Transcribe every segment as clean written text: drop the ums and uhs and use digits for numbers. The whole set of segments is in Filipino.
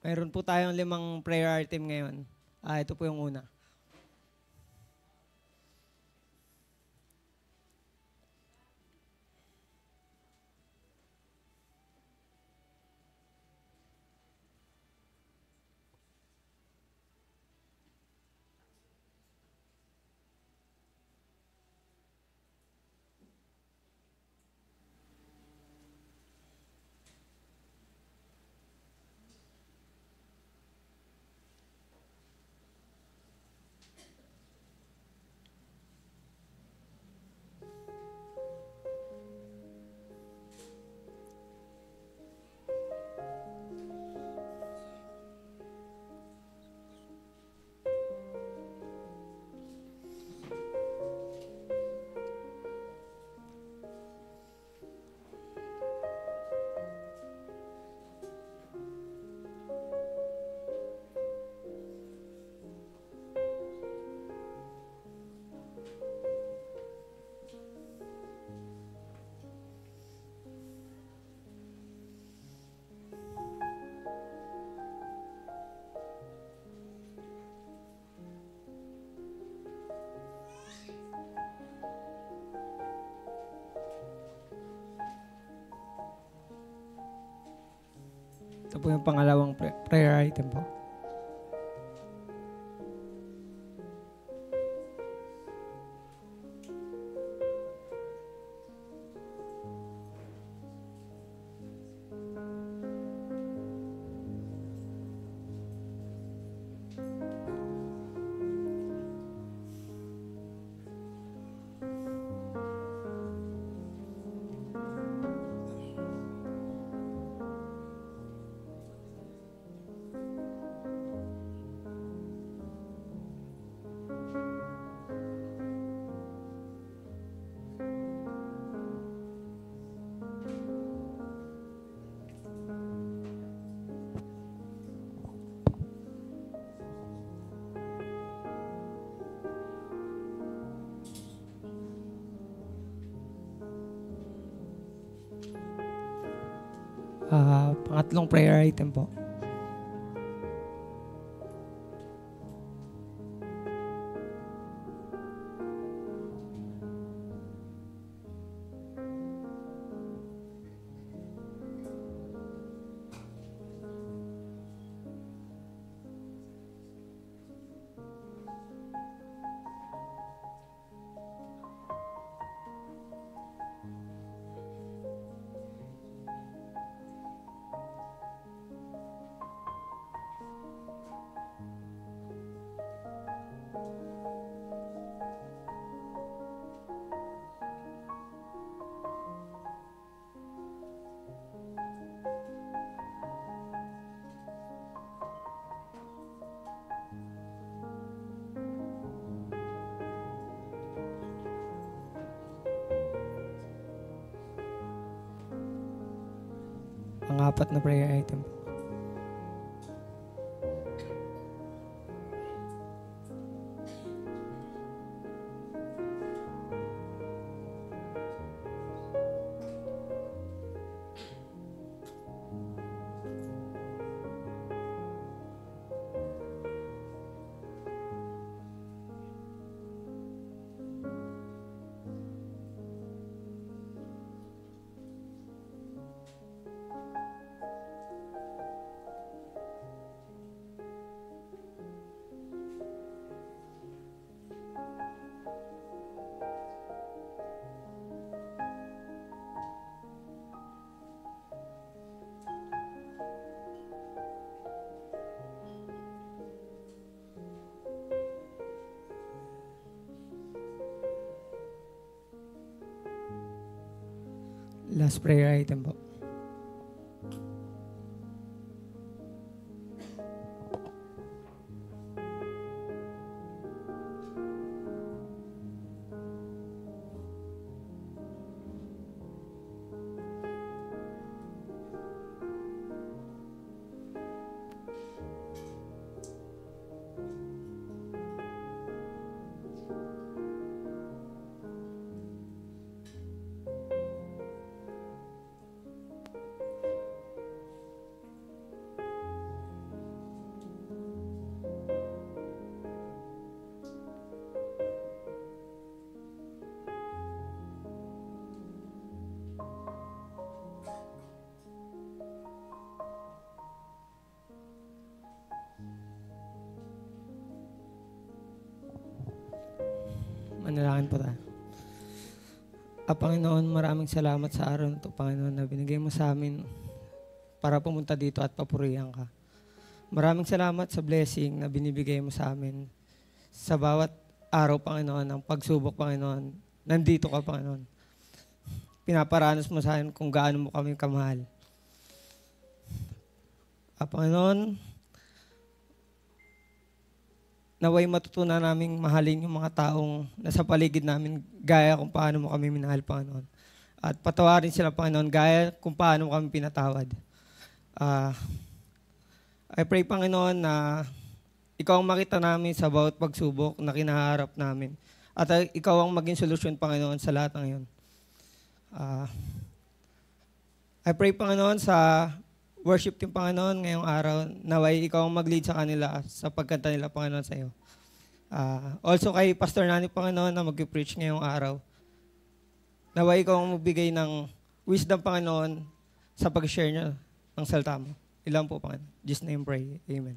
Mayroon po tayong 5 prayer item ngayon. Ito po yung una. Ito po yung pangalawang prayer item po. Pangatlong prayer item po. Ang apat na prayer item po. Last prayer item po. Manalangin po tayo. Panginoon, maraming salamat sa araw na ito, Panginoon, na binigay mo sa amin para pumunta dito at papurihan ka. Maraming salamat sa blessing na binibigay mo sa amin sa bawat araw, Panginoon, ng pagsubok, Panginoon. Nandito ka, Panginoon. Pinaparanas mo sa akin kung gaano mo kami kamahal. Panginoon, naway matutunan naming mahalin yung mga taong nasa paligid namin gaya kung paano mo kami minahal, Panginoon. At patawarin sila, Panginoon, gaya kung paano mo kami pinatawad. I pray, Panginoon, na ikaw ang makita namin sa bawat pagsubok na kinaharap namin. At ikaw ang maging solusyon, Panginoon, sa lahat ng iyon. I pray, Panginoon, sa worship team, Panginoon, ngayong araw, naway ikaw ang mag-lead sa kanila sa pagkanta nila, Panginoon, sa iyo. Also kay Pastor Nani, Panginoon, na mag-preach ngayong araw. Naway ikaw ang magbigay ng wisdom, Panginoon, sa pag-share niya ng salita mo. Ilan po, Panginoon. Just name pray. Amen.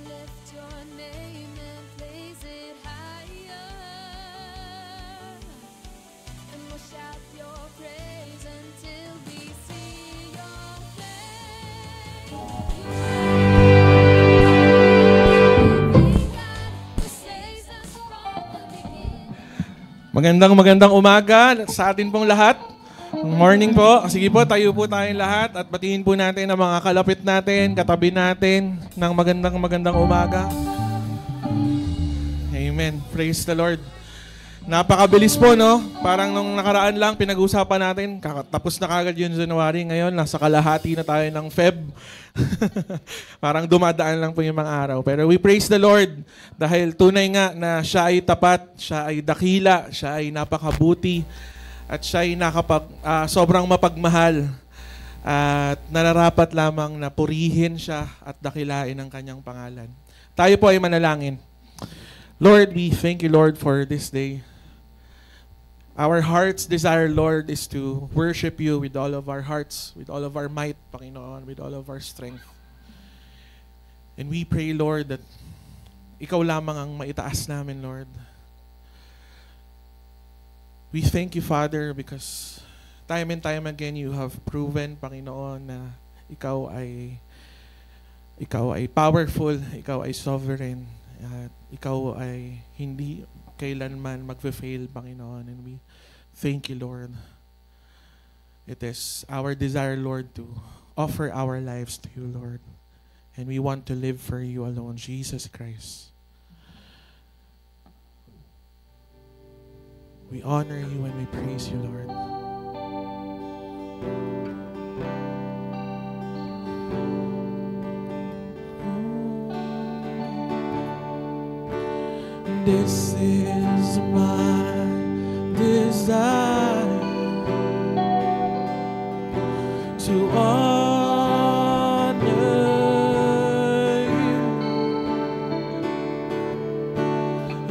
Lift your name and place it higher, and we'll shout your praise until we see your face. Magandang umaga sa atin pong lahat. Morning po. Sige po, tayo po tayong lahat at batiin po natin ang mga kalapit natin, katabi natin ng magandang umaga. Amen. Amen. Praise the Lord. Napakabilis po, no? Parang nung nakaraan lang, pinag-usapan natin, tapos na kagad yung January. Ngayon, nasa kalahati na tayo ng Feb. Parang dumadaan lang po yung mga araw. Pero we praise the Lord dahil tunay nga na siya ay tapat, siya ay dakila, siya ay napakabuti, at siya ay sobrang mapagmahal. At nararapat lamang na purihin siya at dakilain ang kanyang pangalan. Tayo po ay manalangin. Lord, we thank you, Lord, for this day. Our heart's desire, Lord, is to worship you with all of our hearts, with all of our might, Panginoon, with all of our strength. And we pray, Lord, that ikaw lamang ang maitaas namin, Lord. We thank you, Father, because time and time again you have proven, Panginoon, na ikaw ay powerful, ikaw ay sovereign, at ikaw ay hindi kailanman magfe-fail, Panginoon. And we thank you, Lord. It is our desire, Lord, to offer our lives to you, Lord. And we want to live for you alone, Jesus Christ. We honor you and we praise you, Lord. This is my desire to honor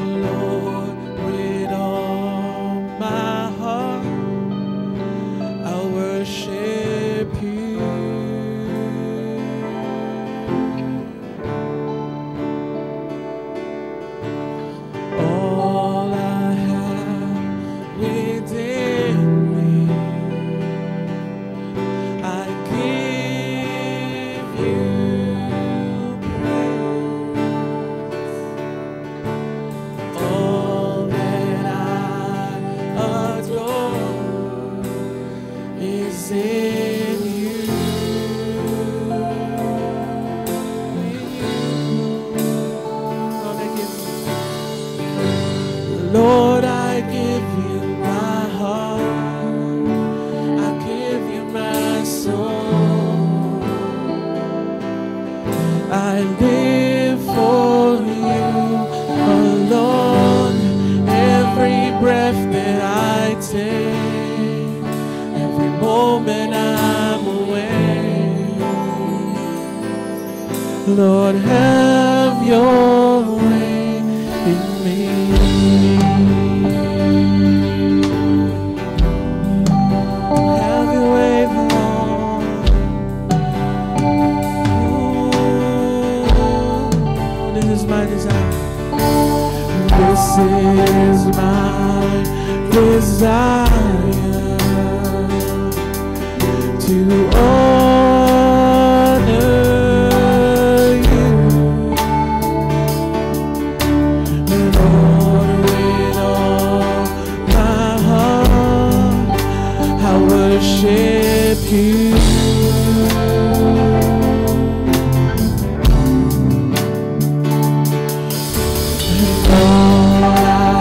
you, Lord, with all my heart. I worship you. All I have within me, I give you praise. All that I adore is in you. Lord, I give you my heart, I give you my soul. I live for you alone. Every breath that I take, every moment I'm awake, Lord, have your way in me. Have your way, Lord. Ooh, this is my desire. This is my desire to honor you, Lord, with all my heart. I worship you. All I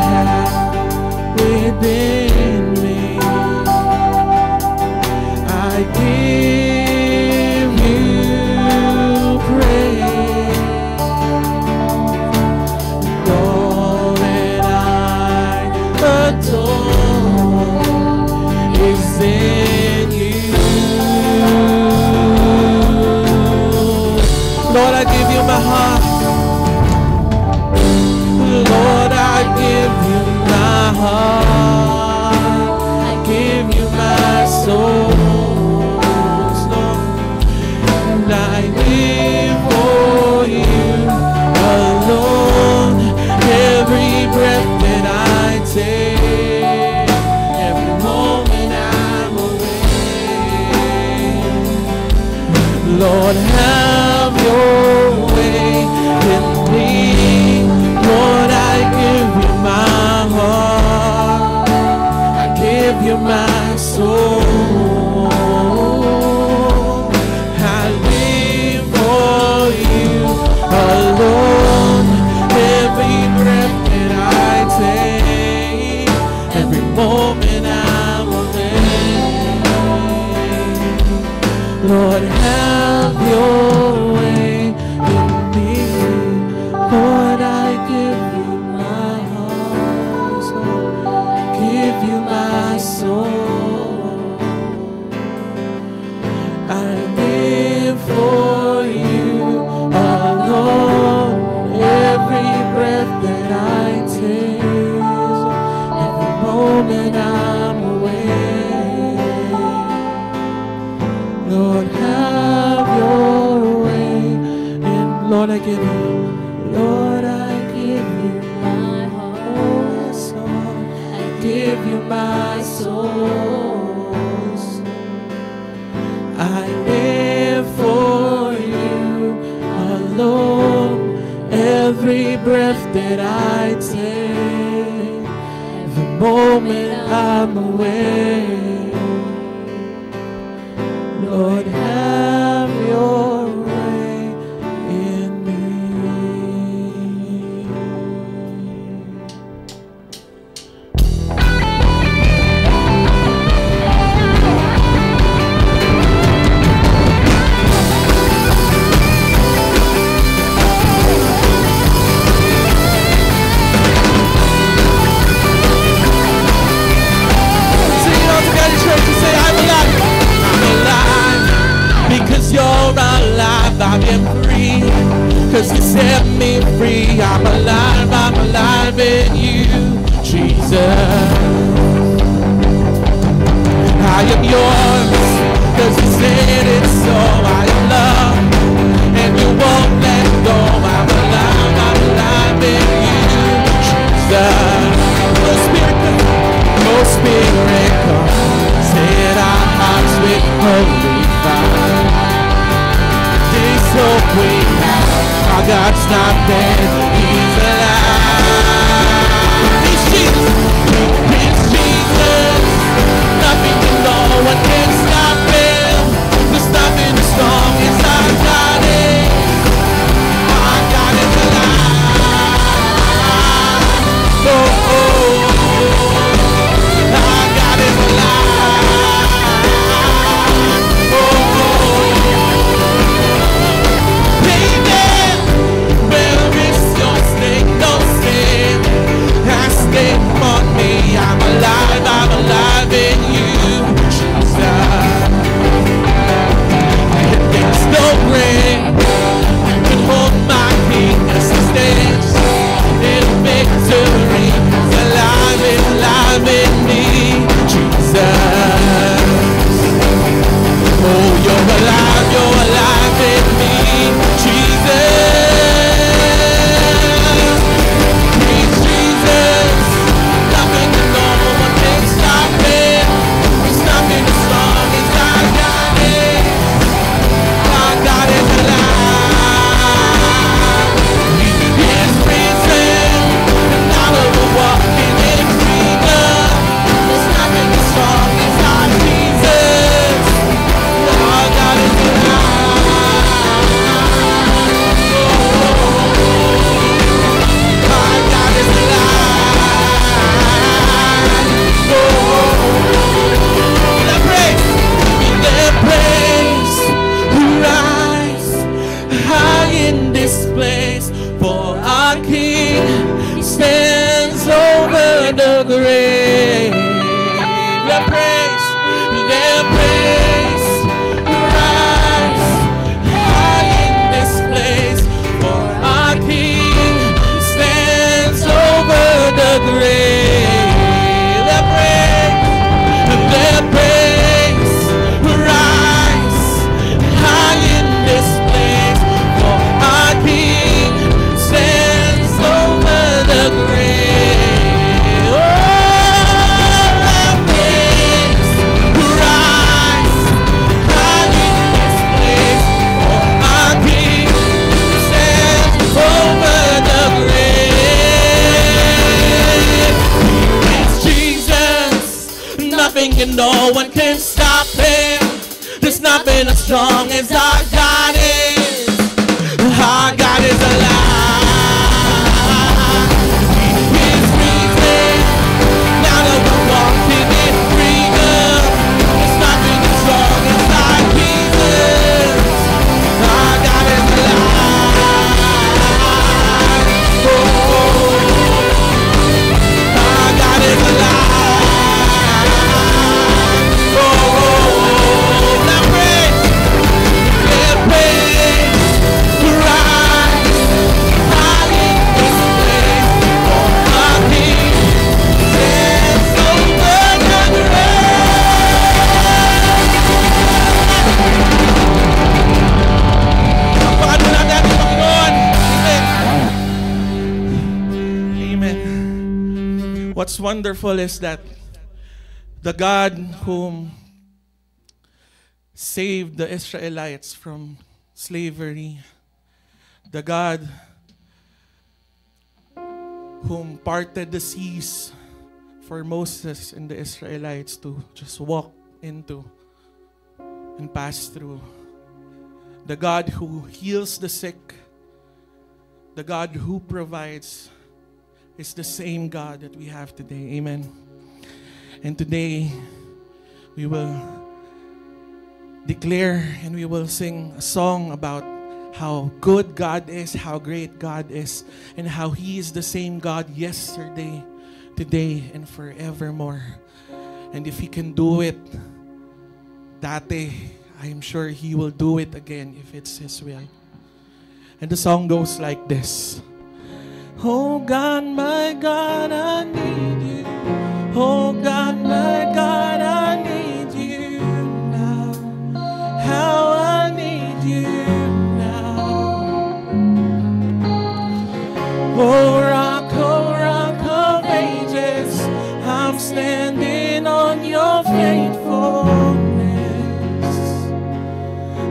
have within me, I give you praise. And all that I adore is in you. Lord, I give you my heart. Lord, I give you my heart, I give you my soul, Lord, and I live for you alone. Every breath that I take, every moment I'm awake, Lord, have your way in me. Lord, I give you my heart, I give you my soul. I live for you alone. Every breath that moment I'm away. Lord, have your way in me. Lord, I give you my heart, give you my soul. I live for you alone. Every breath that I take, every moment I'm away. Lord, have your way. And Lord, I give you, Lord, I give you my whole soul. I give you my soul. I live for you alone. Every breath that I take, the moment I'm away. Lord, have your way in me. Because you're alive, I've been free. Cause you set me free. I'm alive in you, Jesus. I am yours, cause you said it so. I am loved, and you won't let go. I'm alive in you, Jesus. Oh Spirit, come, set our hearts with holy fire. This hope we have, our God's not dead, He's alive. He's Jesus, He's Jesus. Nothing and no one can stop Him. There's nothing as strong as our God is. Our God is alive. Oh, oh, oh. Our God is alive. Oh, baby, where is your sting? No sin has stayed on me. I'm alive in you, Jesus. And there's no grave that can hold my King as He stands in victory. He's alive in me, Jesus. Oh, you're alive in me, Jesus. He's Jesus. Nothing and no one can stop Him. There's nothing as strong as our God is. Our God is alive. He is risen, and now we're walking in freedom. There's nothing as strong as our Jesus. Our God is alive. Our God is alive. Let praise, let praise rise high in this place, for our King stands over the grave. Let praise rise high in this place, for our King stands over the grave. Let praise rise high in this place, for our King stands over the grave. Oh, let praise rise high in this place, for our King stands over the grave. It's Jesus. Nothing and no one can stop Him. There's nothing as strong as our God is. Our God is alive. He is risen. Now that we're walking what's wonderful is that the God whom saved the Israelites from slavery, the God whom parted the seas for Moses and the Israelites to just walk into and pass through, the God who heals the sick, the God who provides, is the same God that we have today. Amen. And today, we will declare and we will sing a song about how good God is, how great God is, and how He is the same God yesterday, today, and forevermore. And if He can do it dati, I am sure He will do it again if it's His will. And the song goes like this. Oh God, my God, I need you. Oh God, my God, I need you now. How I need you now. Oh rock of ages, I'm standing on your faithfulness.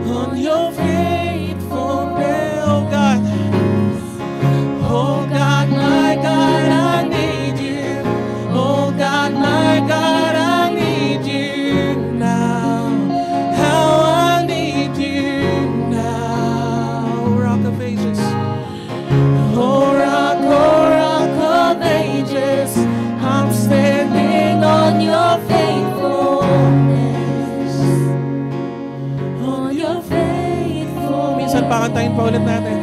On your faithfulness, oh God. Oh God, my God, I need you. Oh God, my God, I need you now. How I need you now. Rock of ages. Oh rock of ages, I'm standing on your faithfulness. On your faithfulness. Minsan pakantayin pa ulit natin.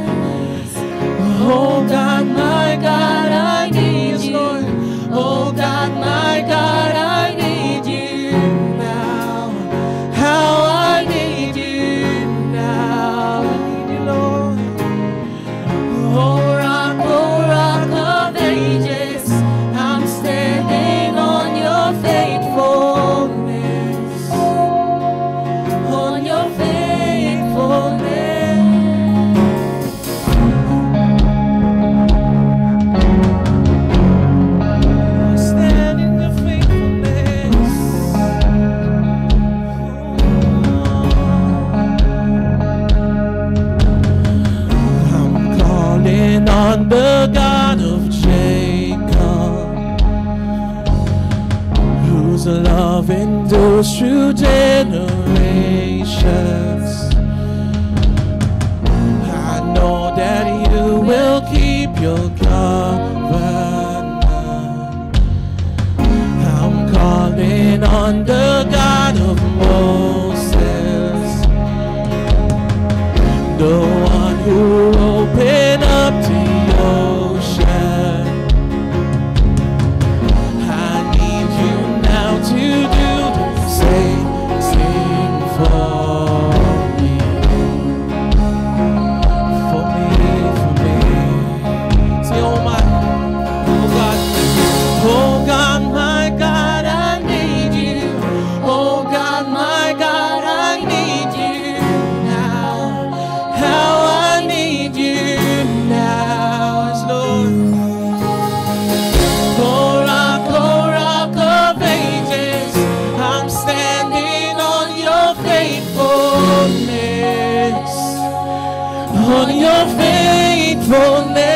Oh God, my God, I need you. Oh God, my God, I need you now. How I need you now. I need you, Lord. Oh rock of ages, I'm standing on your faithfulness. On your faithfulness. On the God of Jacob, whose love endures through generations. I know that you will keep your covenant. I'm calling on the God of Moses, the one who opened up the ocean. I need you now to do the same thing for me. For me, for me. Say, oh my, oh God. Oh God, my God, I need you. Oh God, my God, I need you now. How I need you now, yes, Lord. Oh rock of ages, I'm standing on your faithfulness. On your faithfulness.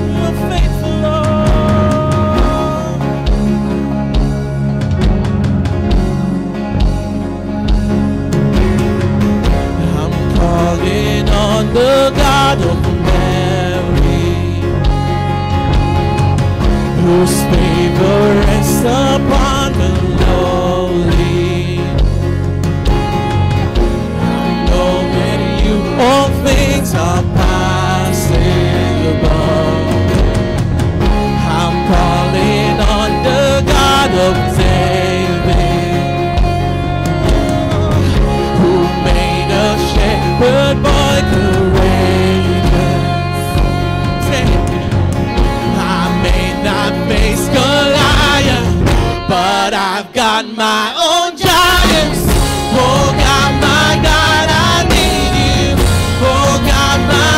You're faithful, Lord. I'm calling on the God of Mary, whose favor rests upon the lowly. I know that you all things are possible. I'm calling on the God of David, who made a shepherd boy courageous. Say, I may not face Goliath, but I've got my own giants. Oh God, my God, I need you. Oh God, my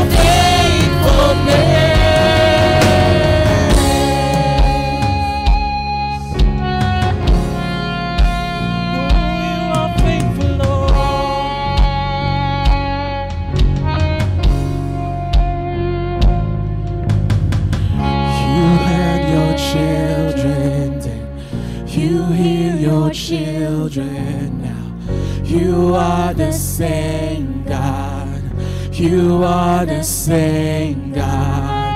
your faithfulness. Children now, you are the same God. You are the same God.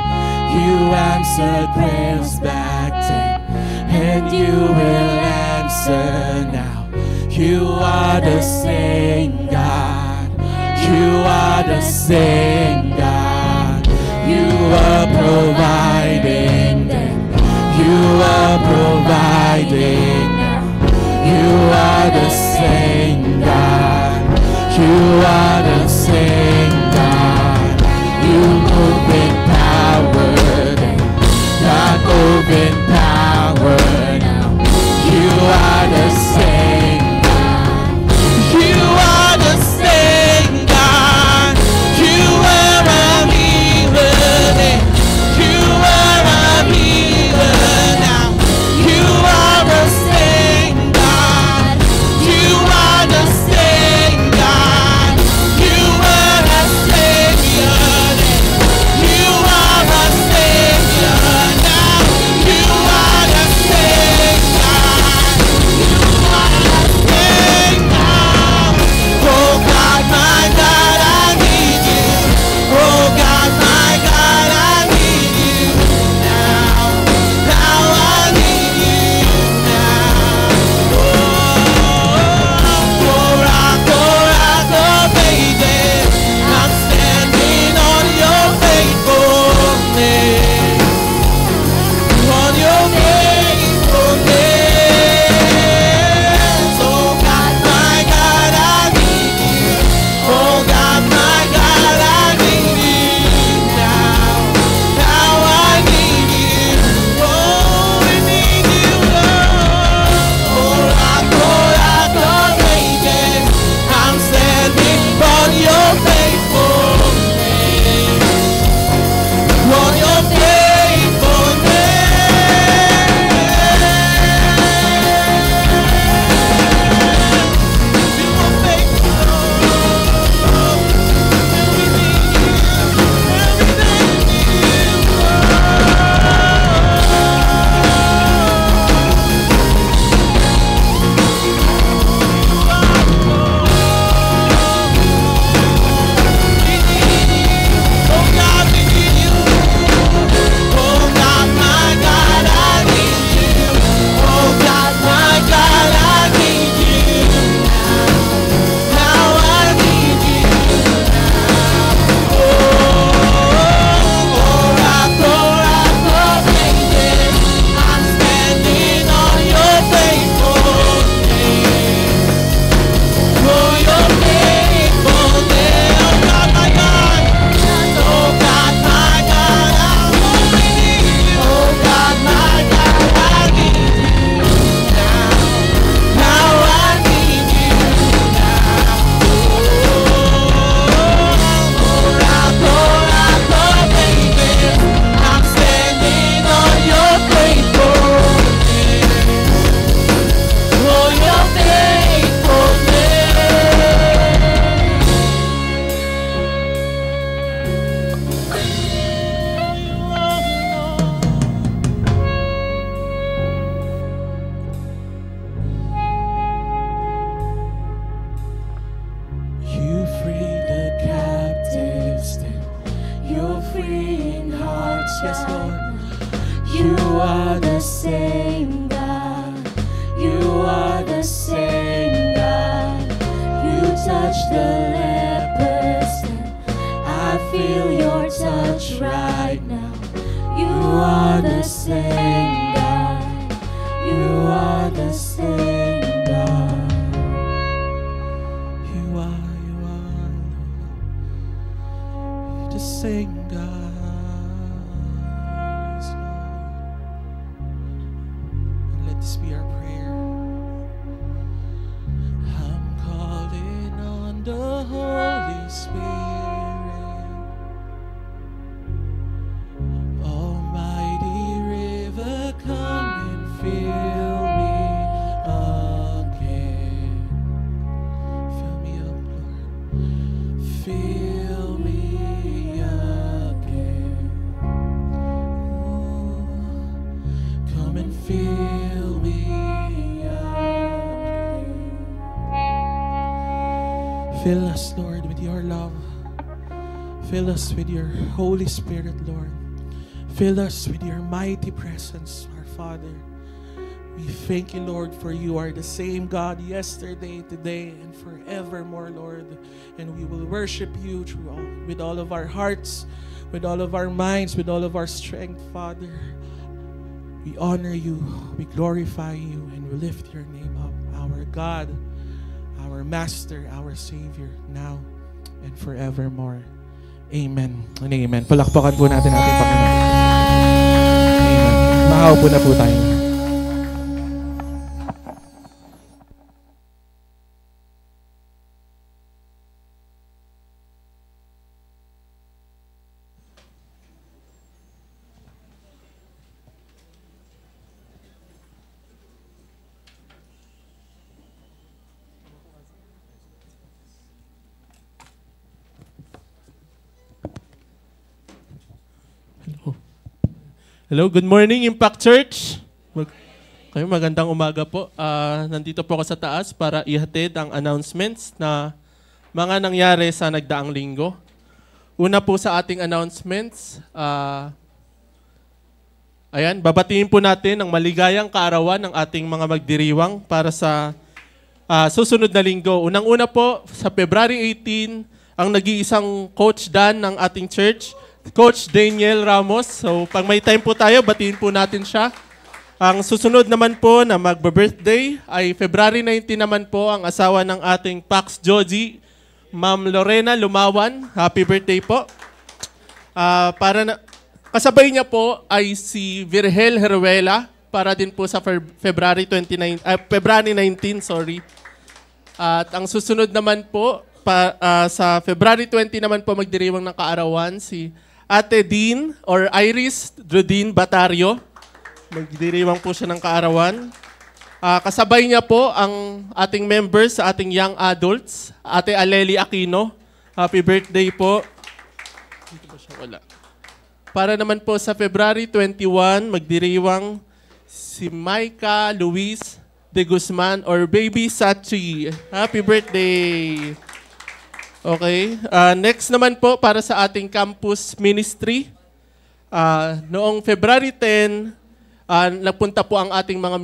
You answered prayers back then, and you will answer now. You are the same God. You are the same God. You are providing then. You are providing now. You are the same God. You are the same God. You move in power then, not move in power now. You are the same God. You are the same God. You are a healer then. You are a healer now. You are the same God. You are the same God. You are a Savior then. You are a Savior now. You are the same God. You are the same God. Oh God, my God, I need you. Oh God, my God, I need you now. Now I need you now. Oh, baby, I'm standing on your faithfulness. On your faithfulness. Oh God, my God, I need you. Oh God, my God, I need you now. Now I need you. Oh, we need you, Lord. Oh, baby, I'm standing on your faithfulness. On your faithfulness. You are faithful, Lord. We need you. Everything you Oh God, we need you. Oh God, my God, I need you. Oh God, my God, I need you now. Now I need you now. Oh, baby, I'm standing on your faithfulness. Oh, your faithfulness. Oh God, my God. Oh God, my God, I'm only need you. Oh God, my God, I need you now. Now I need you now. Oh, baby, I'm standing on your faithfulness. Oh, your faithfulness. You free the captives, then you're freeing hearts, yes, Lord. You are the same God. You are the same God. You touch the lepers, and I feel your touch right now. You are the same God. You are the same God. You are the same God. Yes, Lord. And let this be our prayer. I'm calling on the Holy Spirit. Fill us, Lord, with your love. Fill us with your Holy Spirit, Lord. Fill us with your mighty presence, our Father. We thank you, Lord, for you are the same God yesterday, today, and forevermore, Lord. And we will worship you with all of our hearts, with all of our minds, with all of our strength, Father. We honor you, we glorify you, and we lift your name up, our God, our Master, our Savior, now and forevermore. Amen and amen. Palakpakan po natin ating Panginoon. Amen. Makaupo na po tayo. Hello, good morning Impact Church. Magandang umaga po. Nandito po ako sa taas para ihatid ang announcements na mga nangyari sa nagdaang linggo. Una po sa ating announcements, babatiin po natin ang maligayang kaarawan ng ating mga magdiriwang para sa susunod na linggo. Unang-una po, sa February 18, ang nag-iisang Coach Dan ng ating church, Coach Daniel Ramos. So pag may time po tayo, batiin po natin siya. Ang susunod naman po na magbe-birthday ay February 19 naman po ang asawa ng ating Pax Joji, Ma'am Lorena Lumawan. Happy birthday po. Kasabay niya po ay si Virgel Heruela para din po sa February 19. At ang susunod naman po sa February 20 naman po magdiriwang ng kaarawan si Ate Dean or Iris Drudin Batario. Magdiriwang po siya ng kaarawan. Kasabay niya po ang ating members sa ating young adults, Ate Aleli Aquino. Happy birthday po. Dito ba siya? Wala. Para naman po sa February 21, magdiriwang si Maika Luis de Guzman or Baby Sachi. Happy birthday. Okay. Next naman po para sa ating campus ministry. Noong February 10, nagpunta po ang ating mga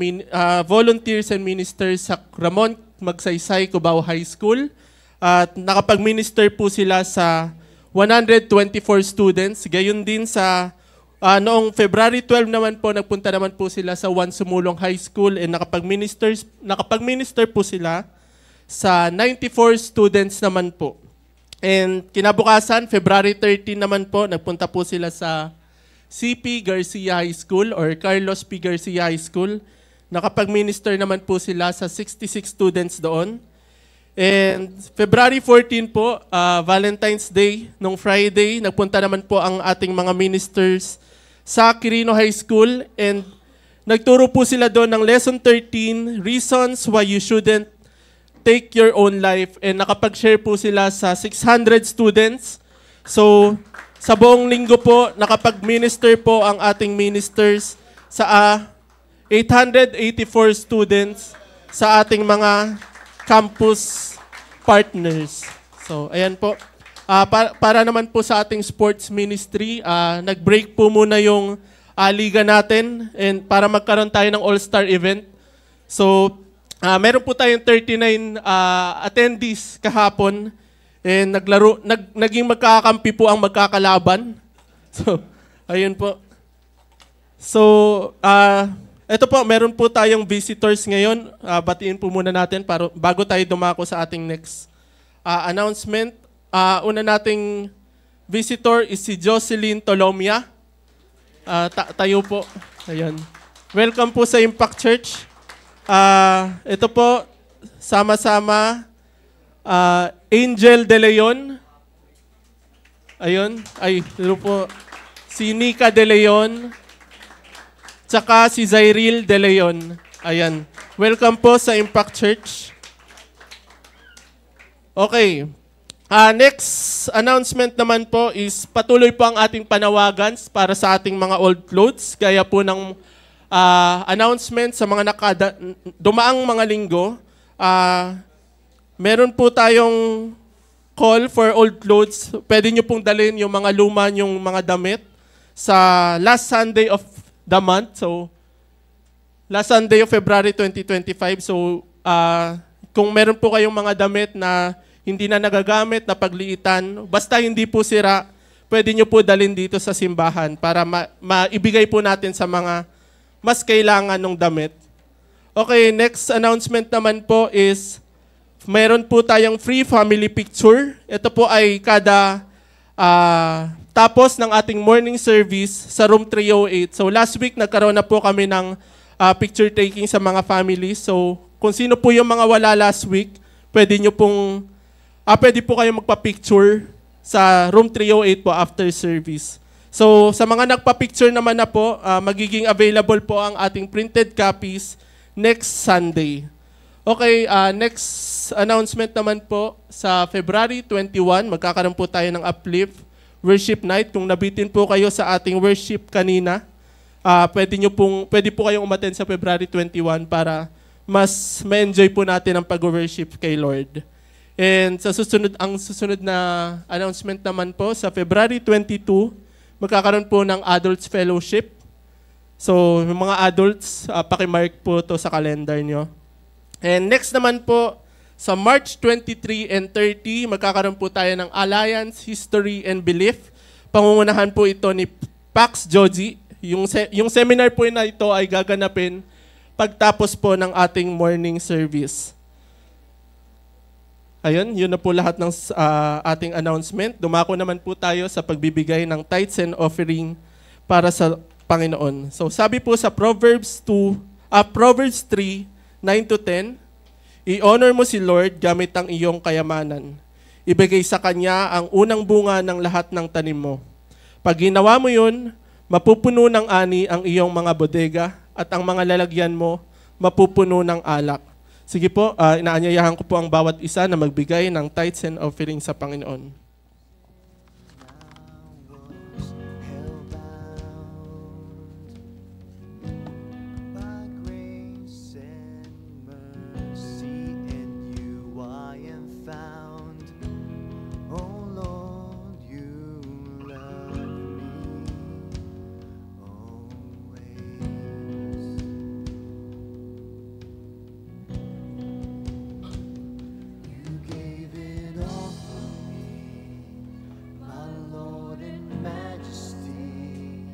volunteers and ministers sa Ramon Magsaysay, Cubao High School. At nakapag-minister po sila sa 124 students. Gayon din sa noong February 12 naman po, nagpunta naman po sila sa Juan Sumulong High School and nakapag-minister po sila sa 94 students naman po. And kinabukasan, February 13 naman po, nagpunta po sila sa CP Garcia High School or Carlos P. Garcia High School. Nakapag-minister naman po sila sa 66 students doon. And February 14 po, Valentine's Day, nung Friday, nagpunta naman po ang ating mga ministers sa Quirino High School and nagturo po sila doon ng Lesson 13, Reasons Why You Shouldn't Take Your Own Life, and nakapag-share po sila sa 600 students. So, sa buong linggo po, nakapag-minister po ang ating ministers sa 884 students sa ating mga campus partners. So, ayan po. Para naman po sa ating sports ministry, nag-break po muna yung liga natin and para magkaroon tayo ng all-star event. So, meron po tayong 39 attendees kahapon and naging magkakampi po ang magkakalaban. So, ayun po. So, ito po, meron po tayong visitors ngayon. Batiin po muna natin bago tayo dumako sa ating next announcement. Una nating visitor is si Jocelyn Tolomia. Tayo po. Ayun. Welcome po sa Impact Church. Ito po, sama-sama, Angel De Leon. Ayun. Ito po, si Nika De Leon. Tsaka si Zairil De Leon. Ayan. Welcome po sa Impact Church. Okay. Next announcement naman po is patuloy po ang ating panawagan para sa ating mga old clothes. Gaya po ng announcement sa mga dumaang mga linggo. Meron po tayong call for old clothes. Pwede nyo pong dalhin yung mga luma yung mga damit sa last Sunday of the month. So, last Sunday of February 2025. So, kung meron po kayong mga damit na hindi na nagagamit, na pagliitan, basta hindi po sira, pwede nyo po dalhin dito sa simbahan para maibigay po natin sa mga mas kailangan ng damit. Okay, next announcement naman po is meron po tayong free family picture. Ito po ay kada tapos ng ating morning service sa room 308. So last week nagkaroon na po kami ng picture taking sa mga families. So kung sino po yung mga wala last week, pwede po kayong magpa-picture sa room 308 po after service. So sa mga nagpa-picture naman na po, magiging available po ang ating printed copies next Sunday. Okay, next announcement naman po, sa February 21, magkakaroon po tayo ng Uplift Worship Night. Kung nabitin po kayo sa ating worship kanina, pwede po kayong umattend sa February 21 para mas ma-enjoy po natin ang pag-worship kay Lord. And ang susunod na announcement naman po, sa February 22, magkakaroon po ng Adults Fellowship. So, yung mga adults, pakimark po to sa calendar nyo. And next naman po, sa March 23 and 30, magkakaroon po tayo ng Alliance, History, and Belief. Pangungunahan po ito ni Pax Joji. Yung seminar po na ito ay gaganapin pagtapos po ng ating morning service. Ayun, yun na po lahat ng ating announcement. Dumako naman po tayo sa pagbibigay ng tithes and offering para sa Panginoon. So sabi po sa Proverbs 3, 9-10, i-honor mo si Lord gamit ang iyong kayamanan. Ibigay sa Kanya ang unang bunga ng lahat ng tanim mo. Pag ginawa mo yun, mapupuno ng ani ang iyong mga bodega at ang mga lalagyan mo mapupuno ng alak. Sige po, inaanyayahan ko po ang bawat isa na magbigay ng tithes and offering sa Panginoon. By grace and mercy in you I am found. Oh Lord, you love me always. You gave it all for me, my Lord and Majesty.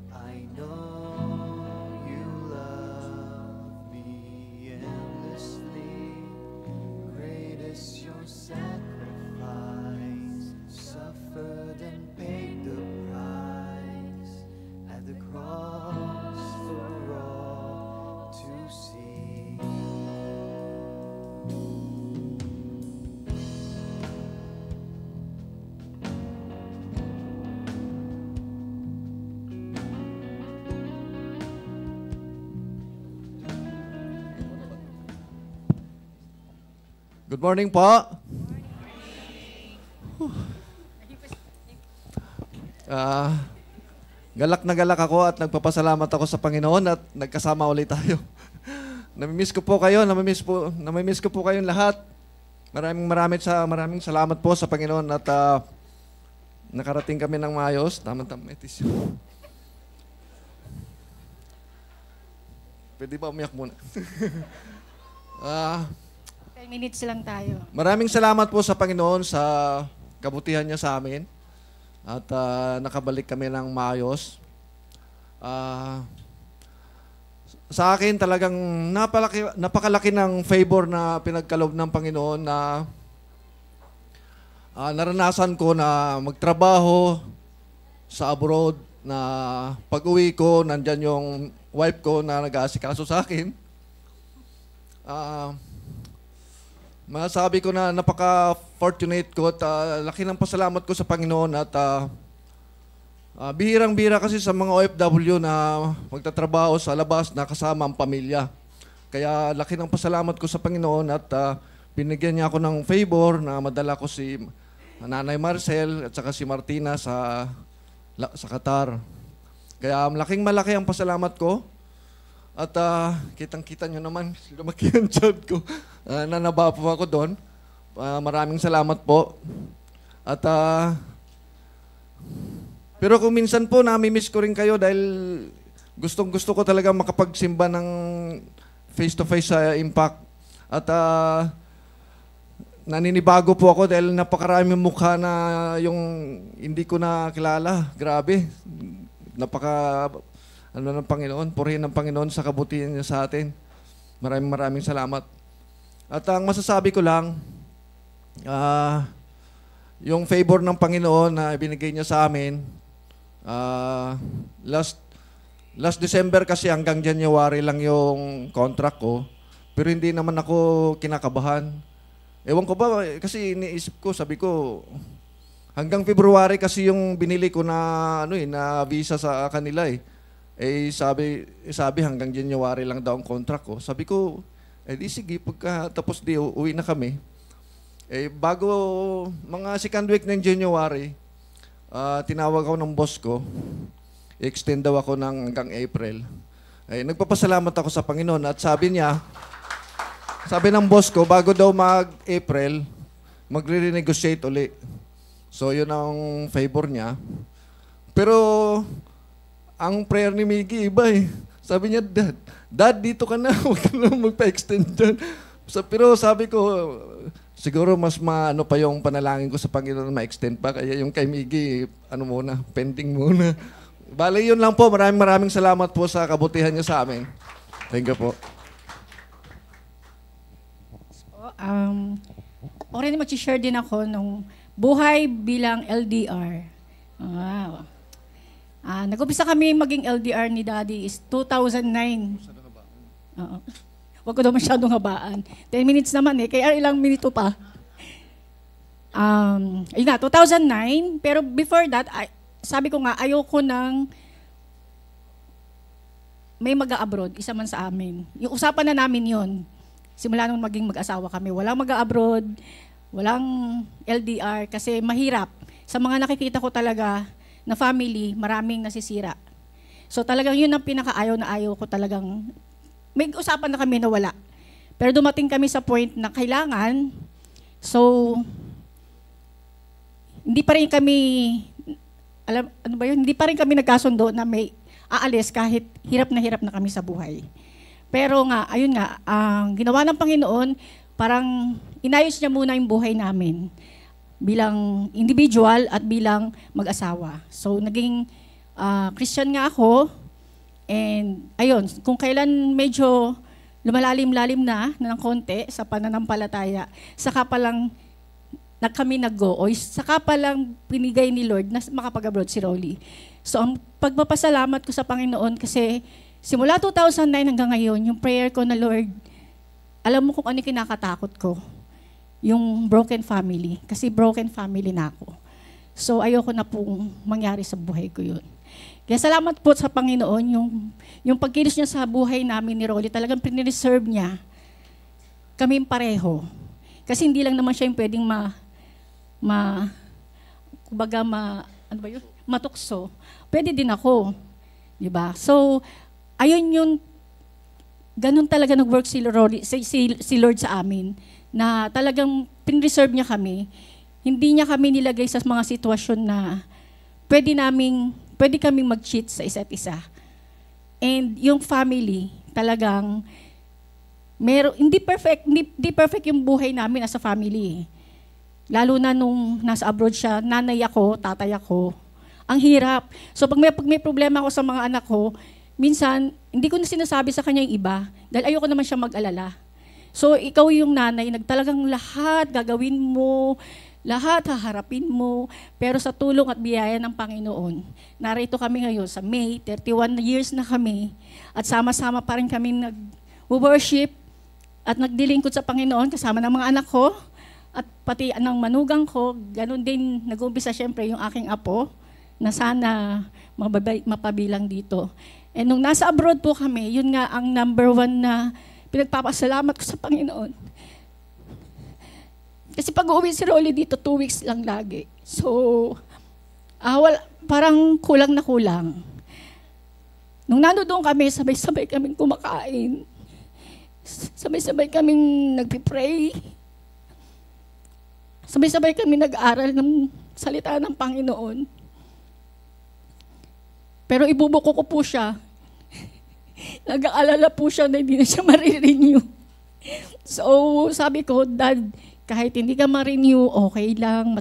I know you love me endlessly. Great is your sacrifice, suffered and paid the price at the cross for all to see. Good morning po. Galak na galak ako at nagpapasalamat ako sa Panginoon at nagkasama ulit tayo. Namimiss ko po kayo, namimiss ko po kayong lahat. Maraming salamat po sa Panginoon at nakarating kami ng maayos. Tama-tama, tissue. Pwede ba umiyak muna? 10 minutes lang tayo. Maraming salamat po sa Panginoon sa kabutihan niya sa amin at nakabalik kami ng maayos. Sa akin talagang napakalaki ng favor na pinagkaloob ng Panginoon na naranasan ko na magtrabaho sa abroad, na pag-uwi ko, nandyan yung wife ko na nag-aasikaso sa akin. Masabi ko na napaka-fortunate ko at laki ng pasalamat ko sa Panginoon at bihirang-bihira kasi sa mga OFW na magtatrabaho sa labas na kasama ang pamilya. Kaya laki ng pasalamat ko sa Panginoon at binigyan niya ako ng favor na madala ko si Nanay Marcel at saka si Martina sa Qatar. Kaya malaking-malaki ang pasalamat ko. At kitang-kita nyo naman, lumaki ang tiyan ko. Nanaba po ako doon. Maraming salamat po. At pero kung minsan po nami-miss ko rin kayo dahil gustong-gusto ko talaga makapagsimba ng face-to-face sa Impact. At naninibago po ako dahil napakaraming mukha na yung hindi ko na kilala. Grabe. Ng Panginoon, purihin ng Panginoon sa kabutihan niya sa atin. Maraming salamat. At ang masasabi ko lang, yung favor ng Panginoon na ibinigay niya sa amin, last December kasi hanggang January lang yung contract ko, pero hindi naman ako kinakabahan. Ewan ko ba, kasi iniisip ko, sabi ko, hanggang February kasi yung binili ko na na visa sa kanila eh. Sabi hanggang January lang daw ang contract ko. Sabi ko, di sige, pagka tapos uwi na kami. Bago mga second week ng January, tinawag ako ng boss ko. I-extend daw ako ng hanggang April. Nagpapasalamat ako sa Panginoon at sabi ng boss ko, bago daw mag-April, magre-renegotiate uli. So, yun ang favor niya. Pero, ang prayer ni Miggy, iba eh. Sabi niya, Dad, dito ka na. Huwag ka na magpa-extend dyan. Pero sabi ko, siguro mas maano pa yung panalangin ko sa Panginoon na ma-extend pa. Kaya yung kay Miggy, pending muna. Bale, yun lang po. Maraming salamat po sa kabutihan niyo sa amin. Thank you po. Already mag-share din ako nung buhay bilang LDR. Wow. Nag-umpisa kami maging LDR ni Daddy is 2009. Oo. Huwag ko daw masyadong habaan. 10 minutes naman eh, kaya ilang minuto pa. Ayun nga, 2009. Pero before that, sabi ko nga, ayoko nang may mag-a-abroad, isa man sa amin. Yung usapan na namin yon. Simula nung maging mag-asawa kami, walang mag-a-abroad, walang LDR, kasi mahirap. Sa mga nakikita ko talaga na family, maraming nasisira. So talagang yun ang pinakaayaw na ayaw ko talagang, may usapan na kami na wala. Pero dumating kami sa point na kailangan, so hindi pa rin kami, hindi pa rin kami nagkasundo na may aalis kahit hirap na kami sa buhay. Pero nga, ayun nga, ang ginawa ng Panginoon, parang inayos niya muna yung buhay namin bilang individual at bilang mag-asawa. So, naging Christian nga ako. And, ayun, kung kailan medyo lumalalim-lalim na ng konti sa pananampalataya, saka pa lang kami nag-go, o saka pa lang pinigay ni Lord na makapag-abroad si Rolly. So, ang pagpapasalamat ko sa Panginoon kasi simula 2009 hanggang ngayon, yung prayer ko na, Lord, alam mo kung ano kinakatakot ko. Yung broken family. Kasi broken family na ako. So, ayoko na pong mangyari sa buhay ko yun. Kaya salamat po sa Panginoon, yung pagkilos niya sa buhay namin ni Rolly, talagang pinireserve niya kami pareho. Kasi hindi lang naman siya yung pwedeng matukso. Pwede din ako. Diba? So, ayun yung, ganun talaga nag-work si Lord sa amin, na talagang pinreserve niya kami. Hindi niya kami nilagay sa mga sitwasyon na pwede kaming mag-cheat sa isa't isa. And yung family, talagang, hindi perfect yung buhay namin as a family. Lalo na nung nasa abroad siya, nanay ako, tatay ako. Ang hirap. So pag may problema ako sa mga anak ko, minsan, hindi ko na sinasabi sa kanya yung iba dahil ayoko naman siya mag-alala. So, ikaw yung nanay, nagtalagang lahat gagawin mo, lahat haharapin mo, pero sa tulong at biyaya ng Panginoon, narito kami ngayon sa May, 31 years na kami, at sama-sama pa rin kami nag-worship at nagdilingkod sa Panginoon kasama ng mga anak ko, at pati ng manugang ko, ganun din nag-umpisa syempre yung aking apo, na sana mapabilang dito. And nung nasa abroad po kami, yun nga ang number one na pinagpapasalamat ko sa Panginoon. Kasi pag uwi si Rolly dito, 2 weeks lang lagi. So, parang kulang na kulang. Nung nandoon kami, sabay-sabay kaming kumakain. Sabay-sabay kaming nagpipray. Sabay-sabay kami nag-aral ng salita ng Panginoon. Pero ibubuko ko po siya. Nag-aalala po siya na hindi na siya marirenew. So, sabi ko, Dad, kahit hindi ka ma-renew, okay lang.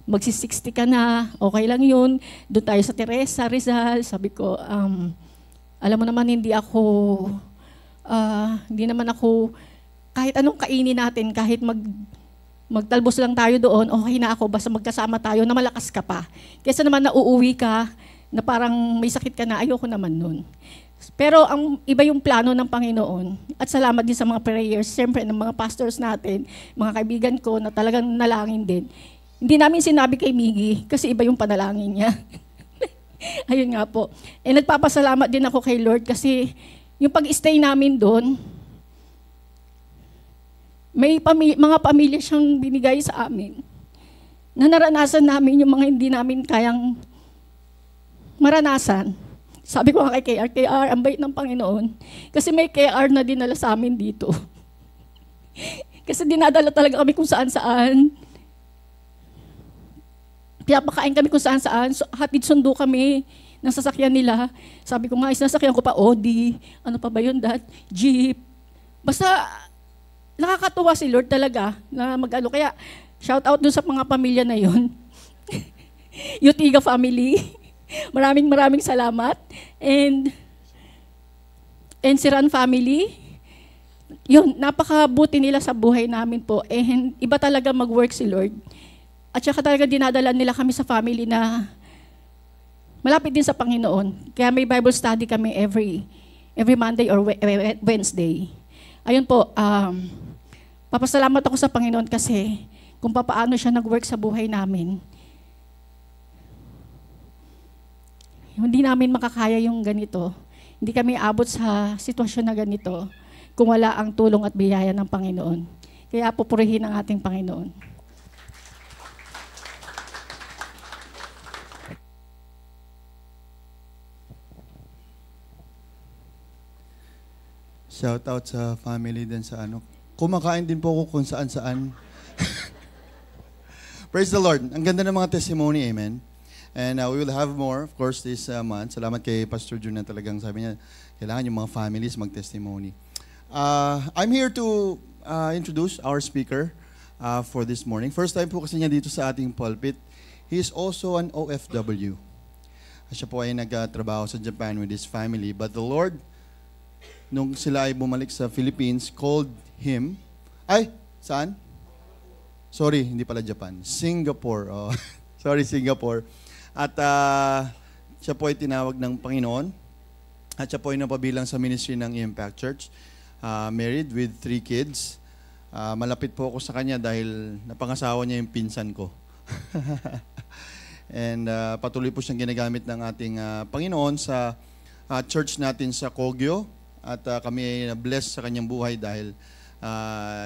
Magsi-60 ka na, okay lang yun. Doon tayo sa Teresa, Rizal. Sabi ko, alam mo naman, hindi naman ako, kahit anong kainin natin, kahit magtalbos lang tayo doon, okay na ako, basta magkasama tayo, na malakas ka pa. Kesa naman nauuwi ka, na parang may sakit ka na, ayoko naman nun. Pero ang iba yung plano ng Panginoon. At salamat din sa mga prayers, siyempre ng mga pastors natin, mga kaibigan ko na talagang nalangin din. Hindi namin sinabi kay Miggy kasi iba yung panalangin niya. Ayun nga po. Nagpapasalamat din ako kay Lord kasi yung pag-stay namin doon, may mga pamilya siyang binigay sa amin na naranasan namin yung mga hindi namin kayang maranasan. Sabi ko nga kay KR, ang bait ng Panginoon. Kasi may KR na dinala sa amin dito. Kasi dinadala talaga kami kung saan-saan. Pinapakain kami kung saan-saan. Hatid sundo kami ng sasakyan nila. Sabi ko nga, sinasakyan ko pa Audi. Ano pa ba yun, Dad? Jeep. Basta, nakakatuwa si Lord talaga na mag-ano. Kaya, shout out dun sa mga pamilya na yun. Yutiga family. Maraming salamat. And Siran family, yun, napakabuti nila sa buhay namin po. And iba talaga mag-work si Lord. At saka talaga dinadala nila kami sa family na malapit din sa Panginoon. Kaya may Bible study kami every Monday or Wednesday. Ayun po, papasalamat ako sa Panginoon kasi kung paano siya nag-work sa buhay namin. Hindi namin makakaya yung ganito. Hindi kami abot sa sitwasyon na ganito kung wala ang tulong at biyaya ng Panginoon. Kaya pupurihin ang ating Panginoon. Shout out sa family din sa ano. Kumakain din po ako kung saan-saan. Praise the Lord. Ang ganda ng mga testimony, amen. And we will have more, of course, this month. Salamat kay Pastor Jun na talagang sabi niya, kailangan yung mga families mag-testimony. I'm here to introduce our speaker for this morning. First time po kasi niya dito sa ating pulpit. He is also an OFW. Siya po ay nagtrabaho sa Japan with his family. But the Lord, nung sila ay bumalik sa Philippines, called him. Ay, saan? Sorry, hindi pala Japan. Singapore. Oh. Sorry, Singapore. At siya po ay tinawag ng Panginoon. At siya po ay napabilang sa ministry ng Impact Church. Married with 3 kids. Malapit po ako sa kanya dahil napangasawa niya yung pinsan ko. And patuloy po siyang ginagamit ng ating Panginoon sa church natin sa Kogyo. At kami ay na-bless sa kanyang buhay dahil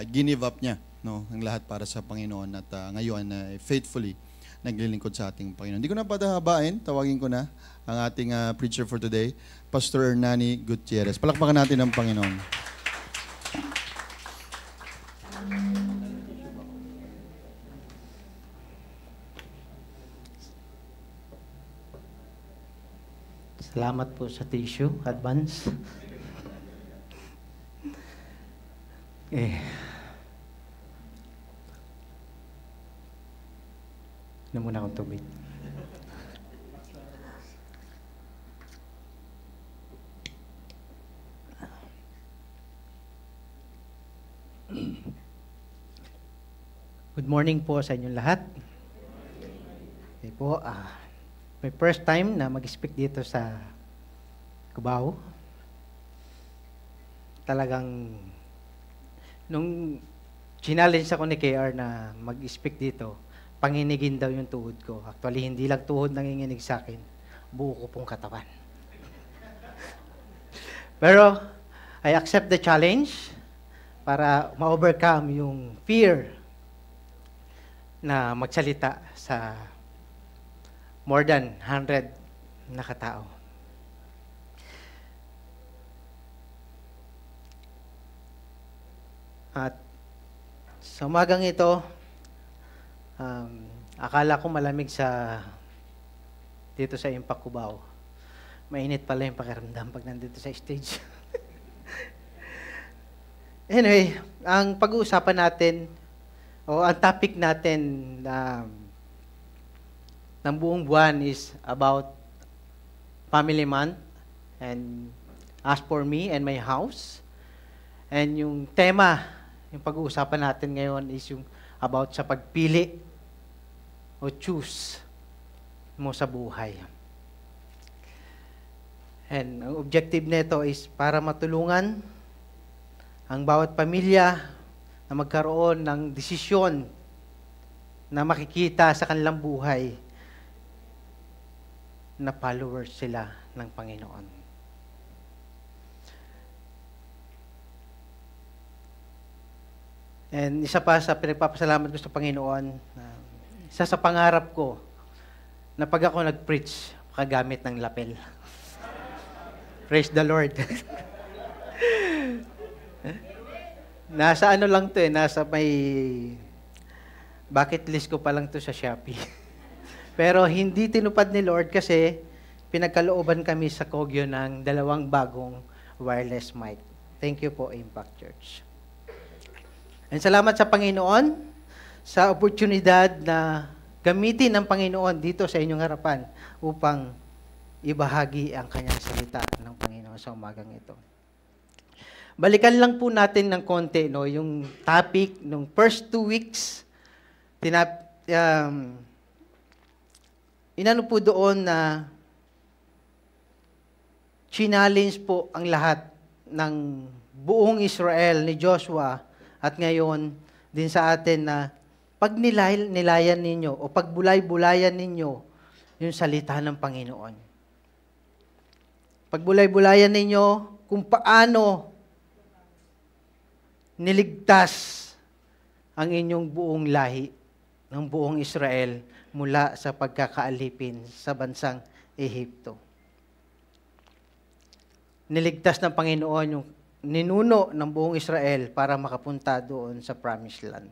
ginive up niya, no, ang lahat para sa Panginoon. At ngayon, faithfully, naglilingkod sa ating Panginoon. Hindi ko na patahabain, tawagin ko na ang ating preacher for today, Pastor Hernani Gutierrez. Palakpakan natin ang Panginoon. Salamat po sa tissue, advance. Na muna akong tubig. Good morning po sa inyong lahat. Okay po, my first time na mag-speak dito sa Cubao. Talagang nung challenge ako ni KR na mag-speak dito, panginigin daw yung tuhod ko. Actually, hindi lang tuhod nanginginig sa akin, buo ko pong katawan. Pero, I accept the challenge para ma-overcome yung fear na magsalita sa more than 100 na katao. At sa umagang ito, Akala ko malamig dito sa Impact Cubao. Mainit pala yung pakiramdam pag nandito sa stage. Anyway, ang pag-uusapan natin, o ang topic natin ng buong buwan is about Family Month. And as for me and my house. And yung tema, yung pag-uusapan natin ngayon is yung about sa pagpili o choose mo sa buhay. And ang objective nito is para matulungan ang bawat pamilya na magkaroon ng desisyon na makikita sa kanilang buhay na followers sila ng Panginoon. And isa pa sa pinagpapasalamat ko sa Panginoon, isa sa pangarap ko na pag ako nag-preach, makagamit ng lapel. Praise the Lord. Nasa ano lang to nasa may bucket list ko pa lang to sa Shopee. Pero hindi tinupad ni Lord kasi pinagkalooban kami sa Kogyo ng 2 bagong wireless mic. Thank you po, Impact Church. And salamat sa Panginoon sa oportunidad na gamitin ng Panginoon dito sa inyong harapan upang ibahagi ang kanyang salita ng Panginoon sa umagang ito. Balikan lang po natin ng konti yung topic nung first 2 weeks. Inano po doon na challenge po ang lahat ng buong Israel ni Joshua at ngayon din sa atin na pag nilayan ninyo o pagbulay-bulayan ninyo yung salita ng Panginoon. Pagbulay-bulayan ninyo kung paano niligtas ang inyong buong lahi ng buong Israel mula sa pagkakaalipin sa bansang Ehipto. Niligtas ng Panginoon yung ninuno ng buong Israel para makapunta doon sa Promised Land.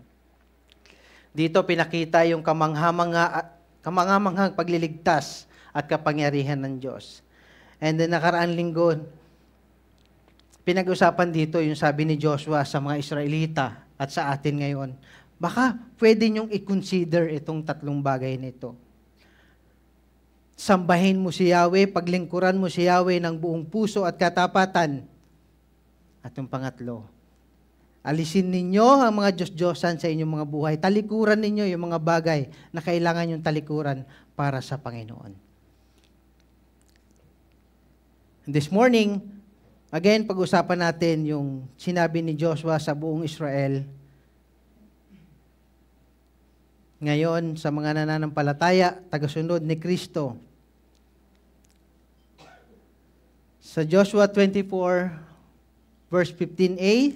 Dito pinakita yung kamanghamanghang pagliligtas at kapangyarihan ng Diyos. And then nakaraang linggo, pinag-usapan dito yung sabi ni Joshua sa mga Israelita at sa atin ngayon, baka pwede niyong i-consider itong 3 bagay nito. Sambahin mo si Yahweh, paglingkuran mo si Yahweh ng buong puso at katapatan. At yung pangatlo, alisin ninyo ang mga Diyos-Diyosan sa inyong mga buhay. Talikuran ninyo yung mga bagay na kailangan yung talikuran para sa Panginoon. This morning, again, pag-usapan natin yung sinabi ni Joshua sa buong Israel. Ngayon, sa mga nananampalataya, tagasunod ni Kristo. Sa Joshua 24, verse 15a,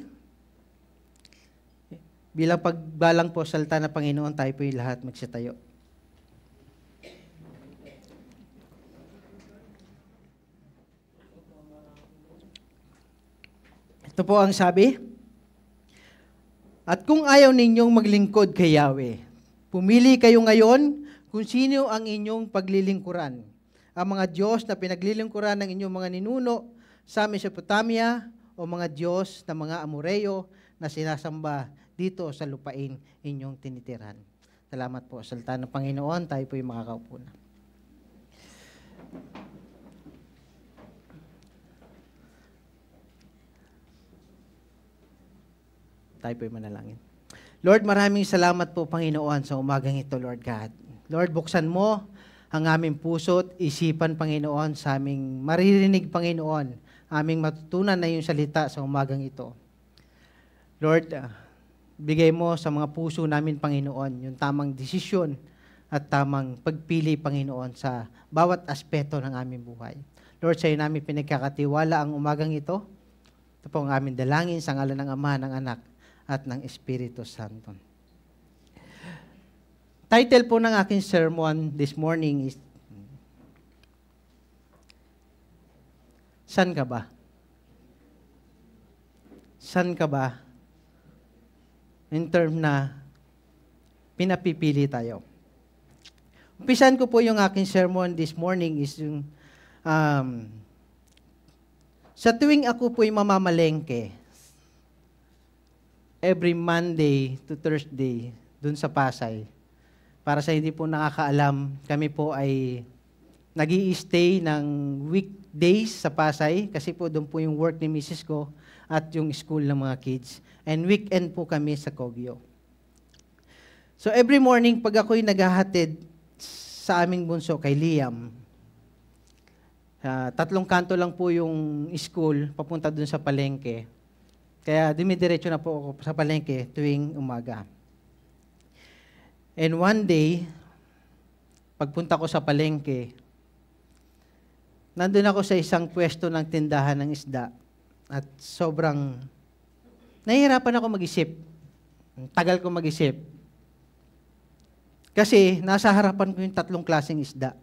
bilang pagbalang po sa salita ng Panginoon, tayo po yung lahat magsitayo. Ito po ang sabi, at kung ayaw ninyong maglingkod kay Yahweh, pumili kayo ngayon kung sino ang inyong paglilingkuran. Ang mga Diyos na pinaglilingkuran ng inyong mga ninuno sa Mesopotamia o mga Diyos na mga Amoreo na sinasamba dito sa lupain inyong tinitiran. Salamat po sa salita ng Panginoon. Tayo po yung makakaupo na. Tayo po yung manalangin. Lord, maraming salamat po, Panginoon, sa umagang ito, Lord God. Lord, buksan mo ang aming puso at isipan, Panginoon, sa aming maririnig, Panginoon, aming matutunan na yung salita sa umagang ito. Lord, bigay mo sa mga puso namin, Panginoon, yung tamang desisyon at tamang pagpili, Panginoon, sa bawat aspeto ng aming buhay. Lord, sa iyo namin pinagkakatiwala ang umagang ito. Ito po ang aming dalangin sa ngalan ng Ama, ng Anak, at ng Espiritu Santo. Title po ng aking sermon this morning is, San ka ba? San ka ba? In term na pinapipili tayo. Umpisan ko po yung aking sermon this morning is yung sa tuwing ako po'y mamamalengke, every Monday to Thursday, dun sa Pasay, para sa hindi po nakakaalam, kami po ay nag-i-stay ng weekdays sa Pasay, kasi po doon po yung work ni Mrs. ko at yung school ng mga kids. And weekend po kami sa Kogyo. So every morning, pag ako'y naghahatid sa aming bunso kay Liam, 3 kanto lang po yung school papunta dun sa palengke. Kaya dumidiretso na po ako sa palengke tuwing umaga. And one day, pagpunta ko sa palengke, nandun ako sa isang pwesto ng tindahan ng isda at sobrang nahihirapan ako mag-isip. Tagal ko mag-isip. Kasi nasa harapan ko yung 3 klaseng isda.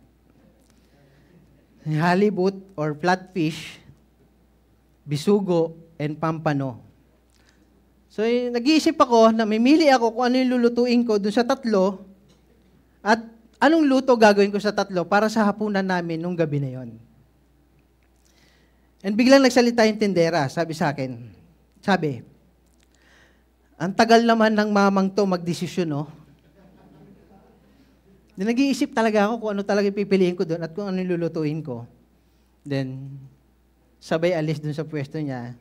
Halibut or flatfish, bisugo, and pampano. So, nag-iisip ako na mamili ako kung ano yung lulutuin ko dun sa 3 at anong luto gagawin ko sa 3 para sa hapunan namin nung gabi na yon. And biglang nagsalita yung tindera, sabi sa akin, ang tagal naman ng mamang to magdesisyon, no? Nag-iisip talaga ako kung ano talaga pipiliin ko doon at kung ano yung lulutuin ko. Then, sabay alis doon sa pwesto niya.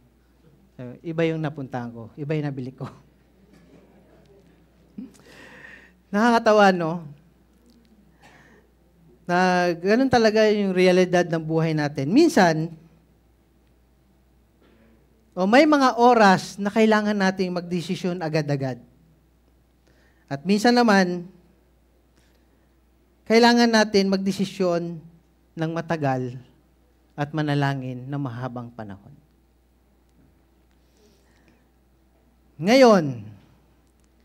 So, iba yung napuntahan ko. Iba yung nabili ko. Nakakatawa, no? Na ganun talaga yung realidad ng buhay natin. Minsan, may mga oras na kailangan nating magdesisyon agad-agad. At minsan naman, kailangan natin magdesisyon ng matagal at manalangin na mahabang panahon. Ngayon,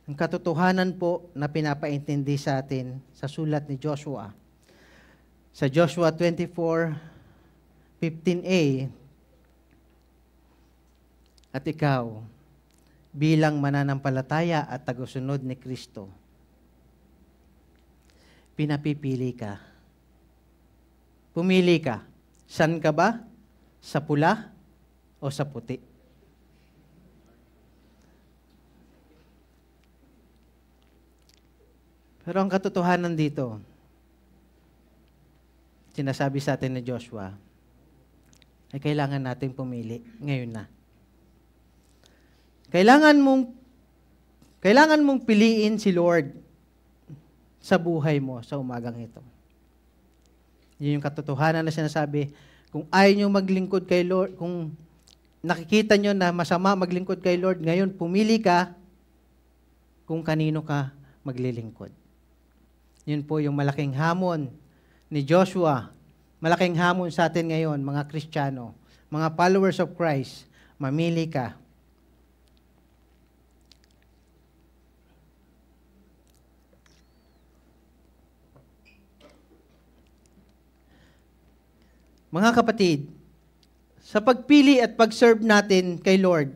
ang katotohanan po na pinapaintindi sa atin sa sulat ni Joshua, sa Joshua 24:15a, at ikaw, bilang mananampalataya at tagusunod ni Kristo, pinapipili ka. Pumili ka. San ka ba? Sa pula o sa puti? Pero ang katotohanan dito, sinasabi sa atin ni Joshua, ay kailangan natin pumili ngayon na. Kailangan mong piliin si Lord sa buhay mo sa umagang ito. Yun yung katotohanan na sinasabi, kung ayaw nyo maglingkod kay Lord, kung nakikita nyo na masama maglingkod kay Lord, ngayon pumili ka kung kanino ka maglilingkod. Yun po yung malaking hamon ni Joshua, malaking hamon sa atin ngayon, mga Kristiyano, mga followers of Christ, mamili ka. Mga kapatid, sa pagpili at pag-serve natin kay Lord,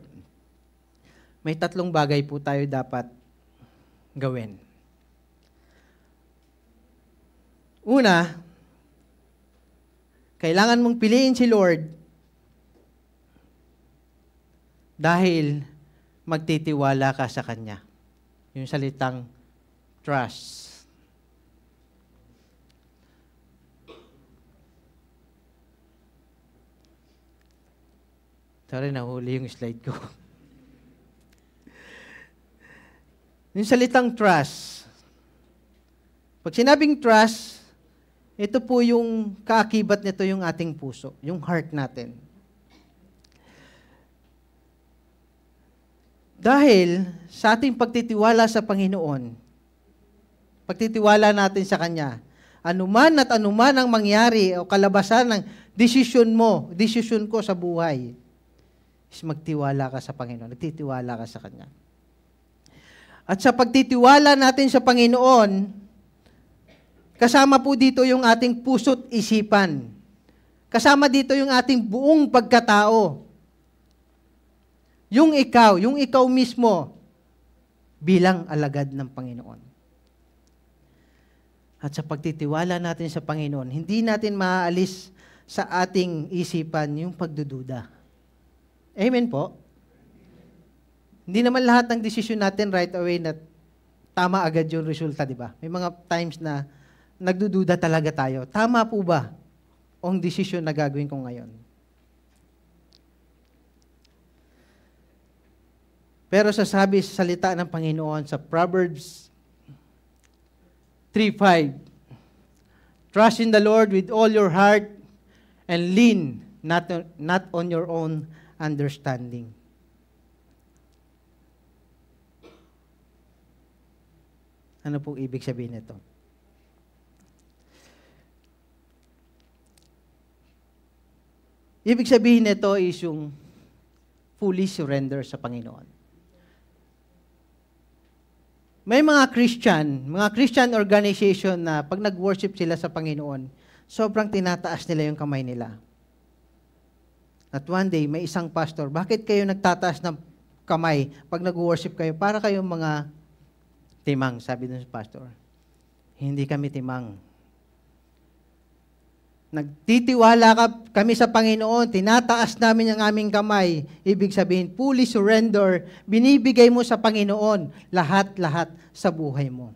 may 3 bagay po tayo dapat gawin. Una, kailangan mong piliin si Lord dahil magtitiwala ka sa Kanya. Yung salitang trust. Sorry, nahuli yung slide ko. Yung salitang trust. Pag sinabing trust, ito po yung kaakibat nito yung ating puso, yung heart natin. Dahil sa ating pagtitiwala sa Panginoon, pagtitiwala natin sa Kanya, anuman at anuman ang mangyari o kalabasan ng desisyon ko sa buhay, is magtiwala ka sa Panginoon. Nagtitiwala ka sa Kanya. At sa pagtitiwala natin sa Panginoon, kasama po dito yung ating puso't isipan. Kasama dito yung ating buong pagkatao. Yung ikaw mismo, bilang alagad ng Panginoon. at sa pagtitiwala natin sa Panginoon, hindi natin maaalis sa ating isipan yung pagdududa. Amen po? Hindi naman lahat ng desisyon natin right away na tama agad yung resulta, di ba? May mga times na nagdududa talaga tayo. Tama po ba ang desisyon na gagawin ko ngayon? Pero sasabi sa salita ng Panginoon sa Proverbs 3:5, trust in the Lord with all your heart and lean not on your own understanding. Ano pong ibig sabihin nito? Ibig sabihin nito is yung fully surrender sa Panginoon. May mga Christian organization na pag nag-worship sila sa Panginoon, sobrang tinataas nila yung kamay nila. At one day, may isang pastor, bakit kayo nagtataas ng kamay pag nag-worship kayo? Para kayong mga timang, sabi dun sa pastor. Hindi kami timang. Nagtitiwala kami sa Panginoon, tinataas namin ang aming kamay. Ibig sabihin, fully surrender, binibigay mo sa Panginoon lahat-lahat sa buhay mo.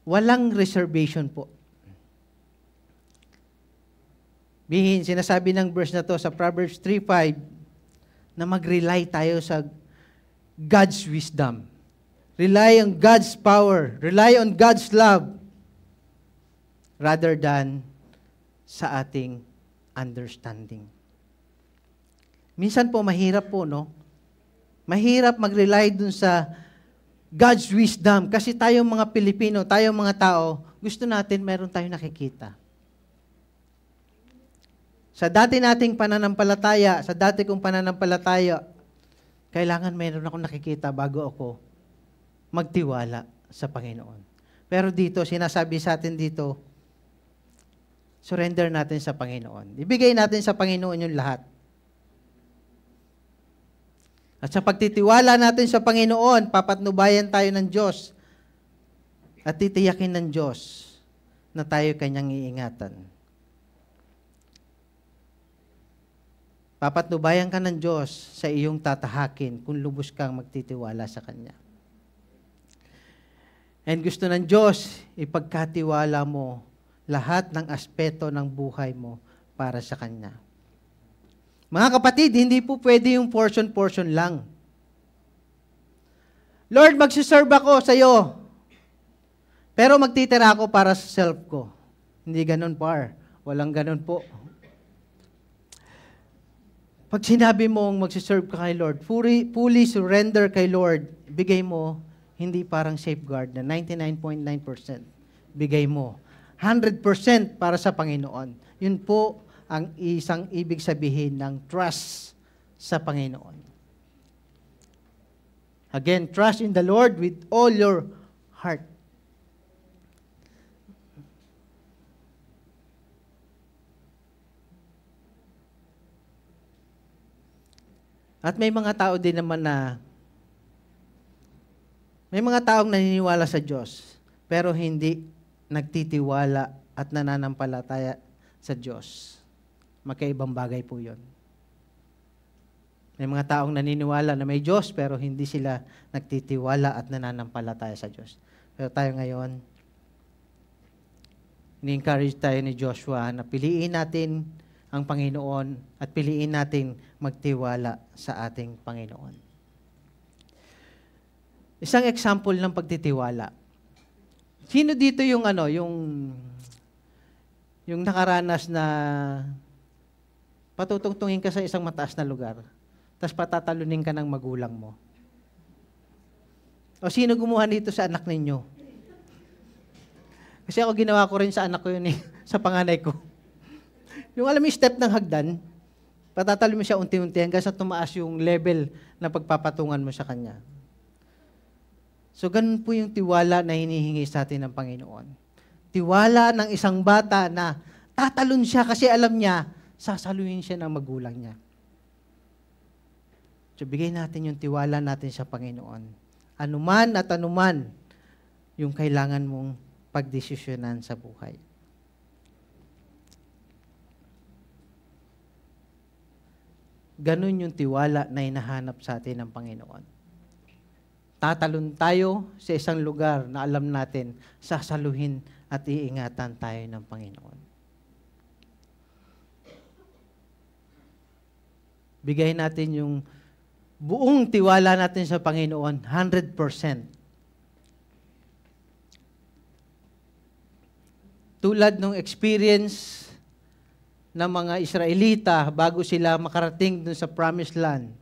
Walang reservation po. Sinasabi ng verse na to sa Proverbs 3:5 na mag-rely tayo sa God's wisdom. Rely on God's power. Rely on God's love. Rather than sa ating understanding. Minsan po, mahirap po, no? Mahirap mag-rely dun sa God's wisdom. Kasi tayong mga Pilipino, tayong mga tao, gusto natin meron tayong nakikita. Sa dati nating pananampalataya, sa dati kong pananampalataya, kailangan meron akong nakikita bago ako magtiwala sa Panginoon. Pero dito, sinasabi sa atin dito, surrender natin sa Panginoon. Ibigay natin sa Panginoon yung lahat. At sa pagtitiwala natin sa Panginoon, papatnubayan tayo ng Diyos at titiyakin ng Diyos na tayo kanyang iingatan. Papatnubayan ka ng Diyos sa iyong tatahakin kung lubos kang magtitiwala sa Kanya. And gusto ng Diyos, ipagkatiwala mo lahat ng aspeto ng buhay mo para sa Kanya. Mga kapatid, hindi po pwede yung portion-portion lang. Lord, magsiserve ako sa iyo, pero magtitira ako para sa self ko. Hindi ganun, par. Walang ganun po. Pag sinabi mong magsiserve ka kay Lord, fully surrender kay Lord, bigay mo, hindi parang safeguard na 99.9%. Bigay mo. 100% para sa Panginoon. Yun po ang isang ibig sabihin ng trust sa Panginoon. Again, trust in the Lord with all your heart. At may mga tao din naman na may mga taong naniniwala sa Diyos, pero hindi nagtitiwala at nananampalataya sa Diyos. Magkaibang bagay po yun. May mga taong naniniwala na may Diyos, pero hindi sila nagtitiwala at nananampalataya sa Diyos. Pero tayo ngayon, ni-encourage tayo ni Joshua na piliin natin ang Panginoon at piliin natin magtiwala sa ating Panginoon. Isang example ng pagtitiwala. Sino dito yung yung nakaranas na patutungtungin ka sa isang mataas na lugar, tapos patatalunin ka ng magulang mo? O sino gumawa dito sa anak ninyo? Kasi ako ginawa ko rin sa anak ko yun sa panganay ko. Yung alam mo yung step ng hagdan, patatalo mo siya unti-unti hanggang sa tumaas yung level na pagpapatungan mo sa kanya. So, ganun po yung tiwala na hinihingi sa atin ng Panginoon. Tiwala ng isang bata na tatalon siya kasi alam niya, sasaluhin siya ng magulang niya. So, bigay natin yung tiwala natin sa Panginoon. Anuman at anuman yung kailangan mong pagdesisyonan sa buhay. Ganun yung tiwala na hinahanap sa atin ng Panginoon. Tatalon tayo sa isang lugar na alam natin, sasaluhin at iingatan tayo ng Panginoon. Bigay natin yung buong tiwala natin sa Panginoon, 100%. Tulad ng experience ng mga Israelita bago sila makarating dun sa Promised Land,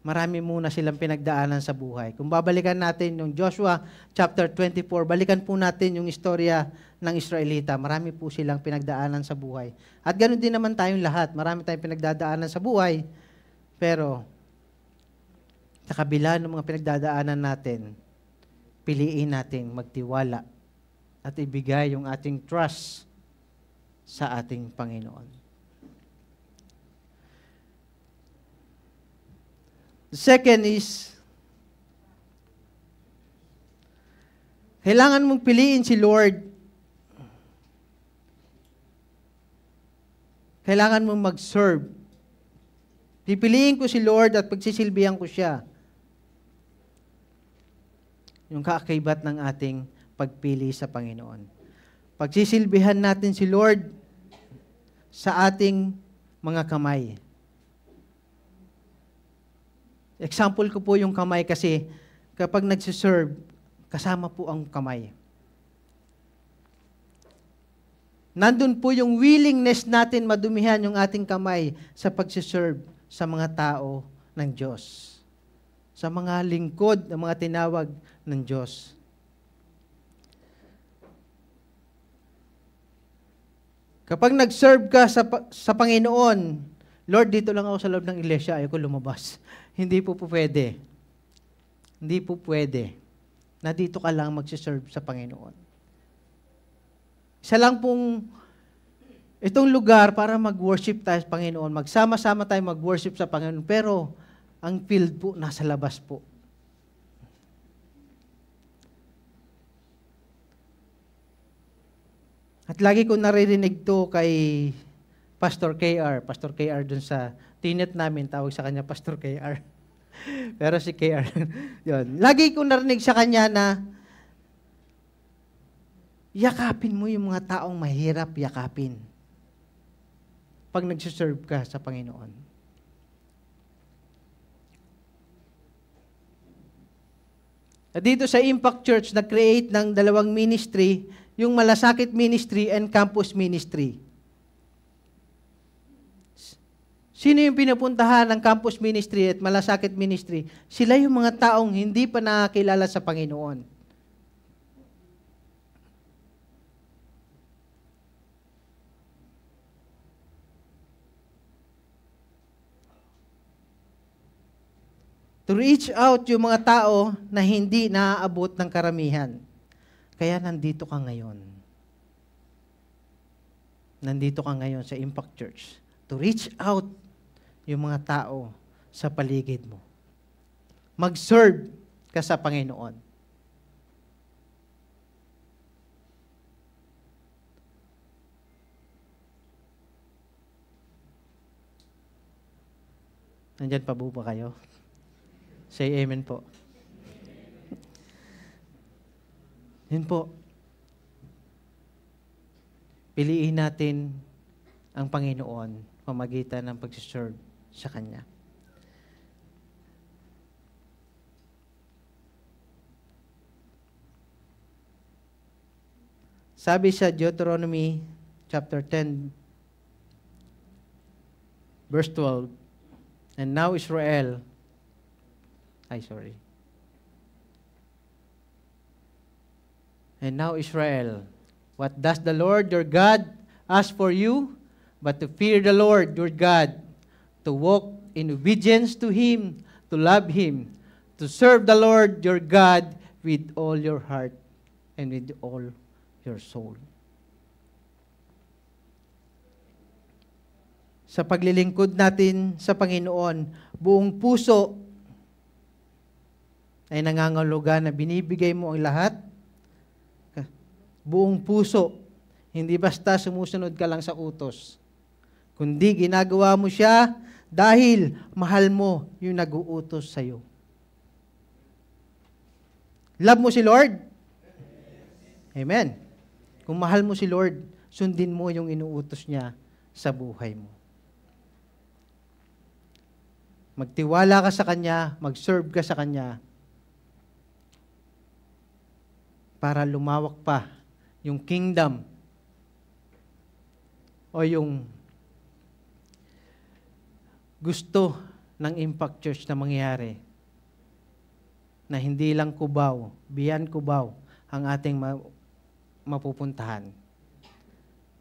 marami muna silang pinagdaanan sa buhay. Kung babalikan natin yung Joshua chapter 24, balikan po natin yung istorya ng Israelita. Marami po silang pinagdaanan sa buhay. At ganoon din naman tayong lahat. Marami tayong pinagdadaanan sa buhay. Pero, sa kabila ng mga pinagdadaanan natin, piliin natin magtiwala at ibigay yung ating trust sa ating Panginoon. The second is, kailangan mong piliin si Lord. Kailangan mong mag-serve. Pipiliin ko si Lord at pagsisilbihan ko siya. Yung kaakibat ng ating pagpili sa Panginoon. Pagsisilbihan natin si Lord sa ating mga kamay. Example ko po yung kamay kasi kapag nagsiserve, kasama po ang kamay. Nandun po yung willingness natin madumihan yung ating kamay sa pagsiserve sa mga tao ng Diyos. Sa mga lingkod, ng mga tinawag ng Diyos. Kapag nag-serve ka sa Panginoon, Lord, dito lang ako sa loob ng iglesia, ayoko lumabas. Hindi po pwede. Hindi po pwede na dito ka lang magsiserve sa Panginoon. Isa lang pong itong lugar para mag-worship tayo sa Panginoon. Magsama-sama tayo mag-worship sa Panginoon. Pero ang field po nasa labas po. At lagi ko naririnig to kay Pastor KR. Pastor KR dun sa tinet namin, tawag sa kanya Pastor KR. Pero si KR, yun. Lagi ko narinig sa kanya na yakapin mo yung mga taong mahirap yakapin pag nagsiserve ka sa Panginoon. At dito sa Impact Church, nag-create ng dalawang ministry, yung Malasakit Ministry and Campus Ministry. Sino yung pinupuntahan ng Campus Ministry at Malasakit Ministry? Sila yung mga taong hindi pa nakakilala sa Panginoon. To reach out yung mga tao na hindi naaabot ng karamihan. Kaya nandito ka ngayon. Nandito ka ngayon sa Impact Church. To reach out yung mga tao sa paligid mo. Mag-serve ka sa Panginoon. Nandyan pa ba kayo? Say amen po. Yun po. Piliin natin ang Panginoon pamagitan ng pag-serve sa Kanya. Sabi sa Deuteronomy chapter 10, verse 12, and now Israel, And now Israel, what does the Lord your God ask for you? But to fear the Lord your God, to walk in obedience to Him, to love Him, to serve the Lord your God with all your heart and with all your soul. Sa paglilingkod natin sa Panginoon, buong puso ay nangangahulugan na binibigay mo ang lahat buong puso. Hindi basta sumusunod ka lang sa utos. Kundi ginagawa mo siya dahil mahal mo yung nag-uutos sa'yo. Love mo si Lord? Amen. Kung mahal mo si Lord, sundin mo yung inuutos niya sa buhay mo. Magtiwala ka sa Kanya, mag-serve ka sa Kanya, para lumawak pa yung kingdom o yung gusto ng Impact Church na mangyari, na hindi lang Cubao, beyond Cubao ang ating mapupuntahan,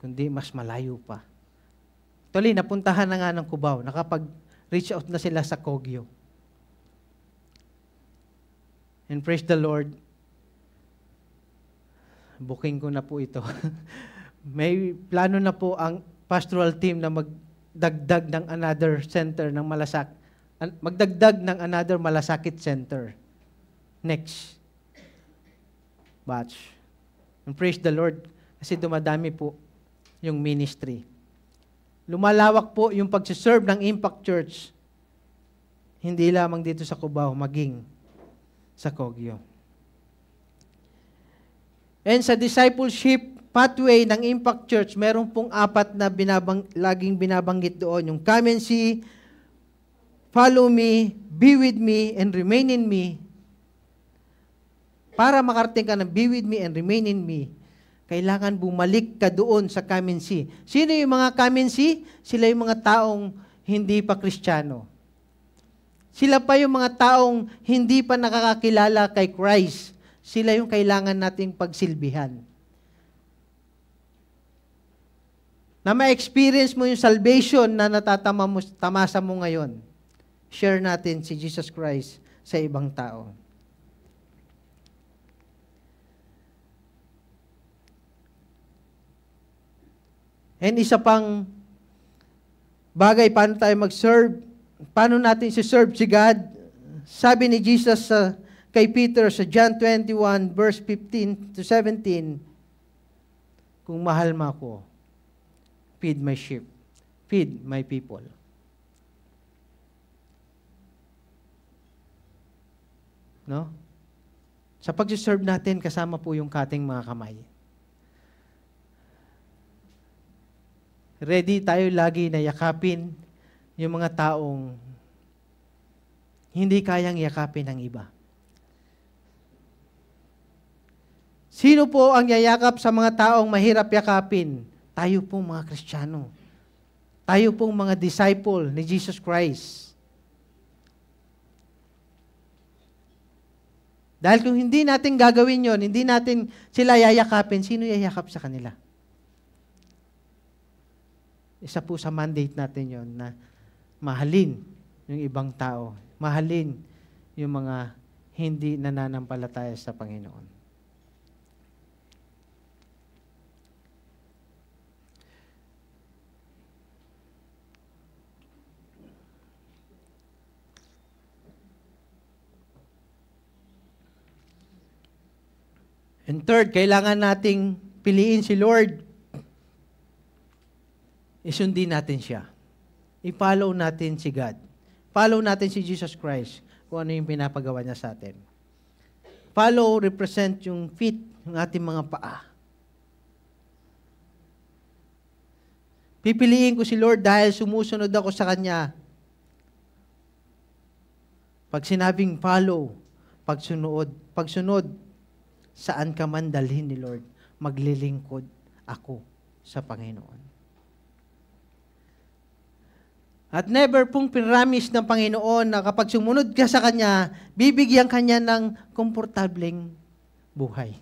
kundi mas malayo pa. Tuloy, napuntahan na nga ng Cubao, nakapag-reach out na sila sa Kogyo. And praise the Lord, booking ko na po ito. May plano na po ang pastoral team na magdagdag ng another center ng magdagdag ng another Malasakit Center next batch. And praise the Lord, kasi dumadami po yung ministry. Lumalawak po yung pagsiserve ng Impact Church, hindi lamang dito sa Cubao, maging sa Kogyo. And sa discipleship pathway ng Impact Church, meron pong 4 na laging binabanggit doon. Yung come and see, follow me, be with me, and remain in me. Para makarating ka ng be with me and remain in me, kailangan bumalik ka doon sa come and see. Sino yung mga come and see? Sila yung mga taong hindi pa Kristiyano. Sila pa yung mga taong hindi pa nakakakilala kay Christ. Sila yung kailangan nating pagsilbihan. Na ma-experience mo yung salvation na tamasa mo ngayon. Share natin si Jesus Christ sa ibang tao. And isa pang bagay, paano tayo mag-serve, paano natin si-serve si God. Sabi ni Jesus kay Peter sa John 21, verse 15 to 17, kung mahal mo ako, feed my sheep, feed my people. No? Sa pag-serve natin, kasama po yung kating mga kamay. Ready tayo lagi na yakapin yung mga taong hindi kayang yakapin ng iba. Sino po ang yayakap sa mga taong mahirap yakapin? Tayo pong mga Kristiyano. Tayo pong mga disciple ni Jesus Christ. Dahil kung hindi natin gagawin yon, hindi natin sila yayakapin, sino yayakap sa kanila? Isa po sa mandate natin yon na mahalin yung ibang tao. Mahalin yung mga hindi nananampalataya sa Panginoon. And third, kailangan nating piliin si Lord. Isundin natin siya. I-follow natin si God. Follow natin si Jesus Christ kung ano yung pinapagawa niya sa atin. Follow, represent yung feet, yung ating mga paa. Pipiliin ko si Lord dahil sumusunod ako sa Kanya. Pag sinabing follow, pagsunod, saan ka man dalhin ni Lord, maglilingkod ako sa Panginoon. At never pong pinramis ng Panginoon na kapag sumunod ka sa Kanya, bibigyan Kanya ng komportableng buhay.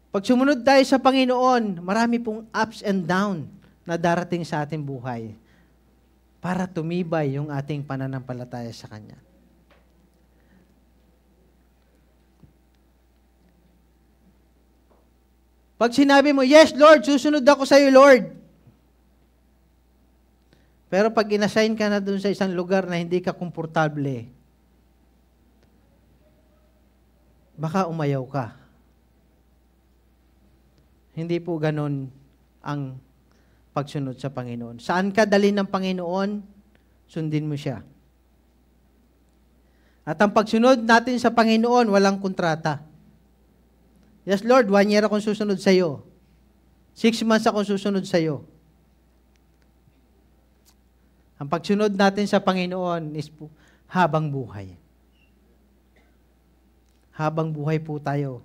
Pag sumunod tayo sa Panginoon, marami pong ups and down na darating sa ating buhay para tumibay yung ating pananampalataya sa Kanya. Pag sinabi mo, yes, Lord, susunod ako sa iyo, Lord. Pero pag inassign ka na dun sa isang lugar na hindi ka komportable, baka umayaw ka. Hindi po ganun ang pagsunod sa Panginoon. Saan ka dalhin ng Panginoon, sundin mo siya. At ang pagsunod natin sa Panginoon, walang kontrata. Yes, Lord, 1 year akong susunod sa iyo. 6 months akong susunod sa iyo. Ang pagsunod natin sa Panginoon is po, habang buhay. Habang buhay po tayo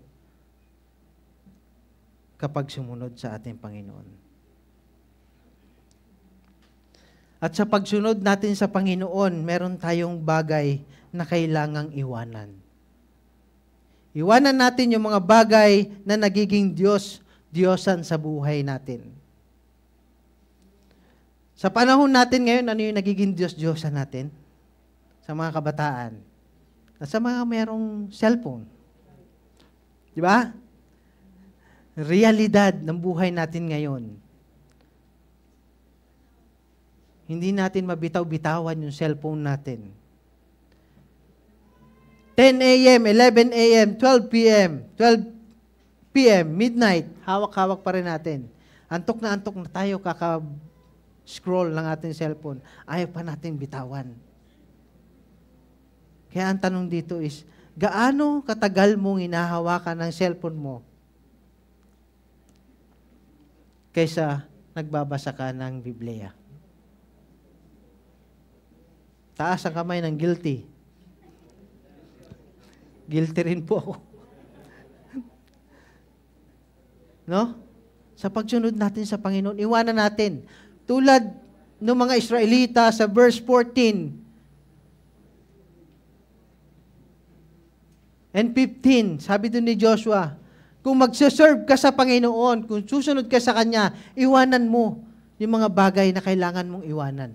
kapag sumunod sa ating Panginoon. At sa pagsunod natin sa Panginoon, meron tayong bagay na kailangang iwanan. Iwanan natin yung mga bagay na nagiging Diyosan sa buhay natin. Sa panahon natin ngayon, ano yung nagiging Diyosan natin? Sa mga kabataan. At sa mga merong cellphone. Di ba? Realidad ng buhay natin ngayon. Hindi natin mabitaw-bitawan yung cellphone natin. 10 a.m., 11 a.m., 12 p.m., 12 p.m., midnight, hawak-hawak pa rin natin. Antok na tayo kaka-scroll ng ating cellphone. Ayaw pa natin bitawan. Kaya ang tanong dito is, gaano katagal mong hinahawakan ng cellphone mo kaysa nagbabasa ka ng Biblia? Taas ang kamay ng guilty. Guilty rin po ako. No? Sa pagsunod natin sa Panginoon, iwanan natin. Tulad ng mga Israelita sa verse 14 and 15, sabi doon ni Joshua, kung magsaserve ka sa Panginoon, kung susunod ka sa Kanya, iwanan mo yung mga bagay na kailangan mong iwanan.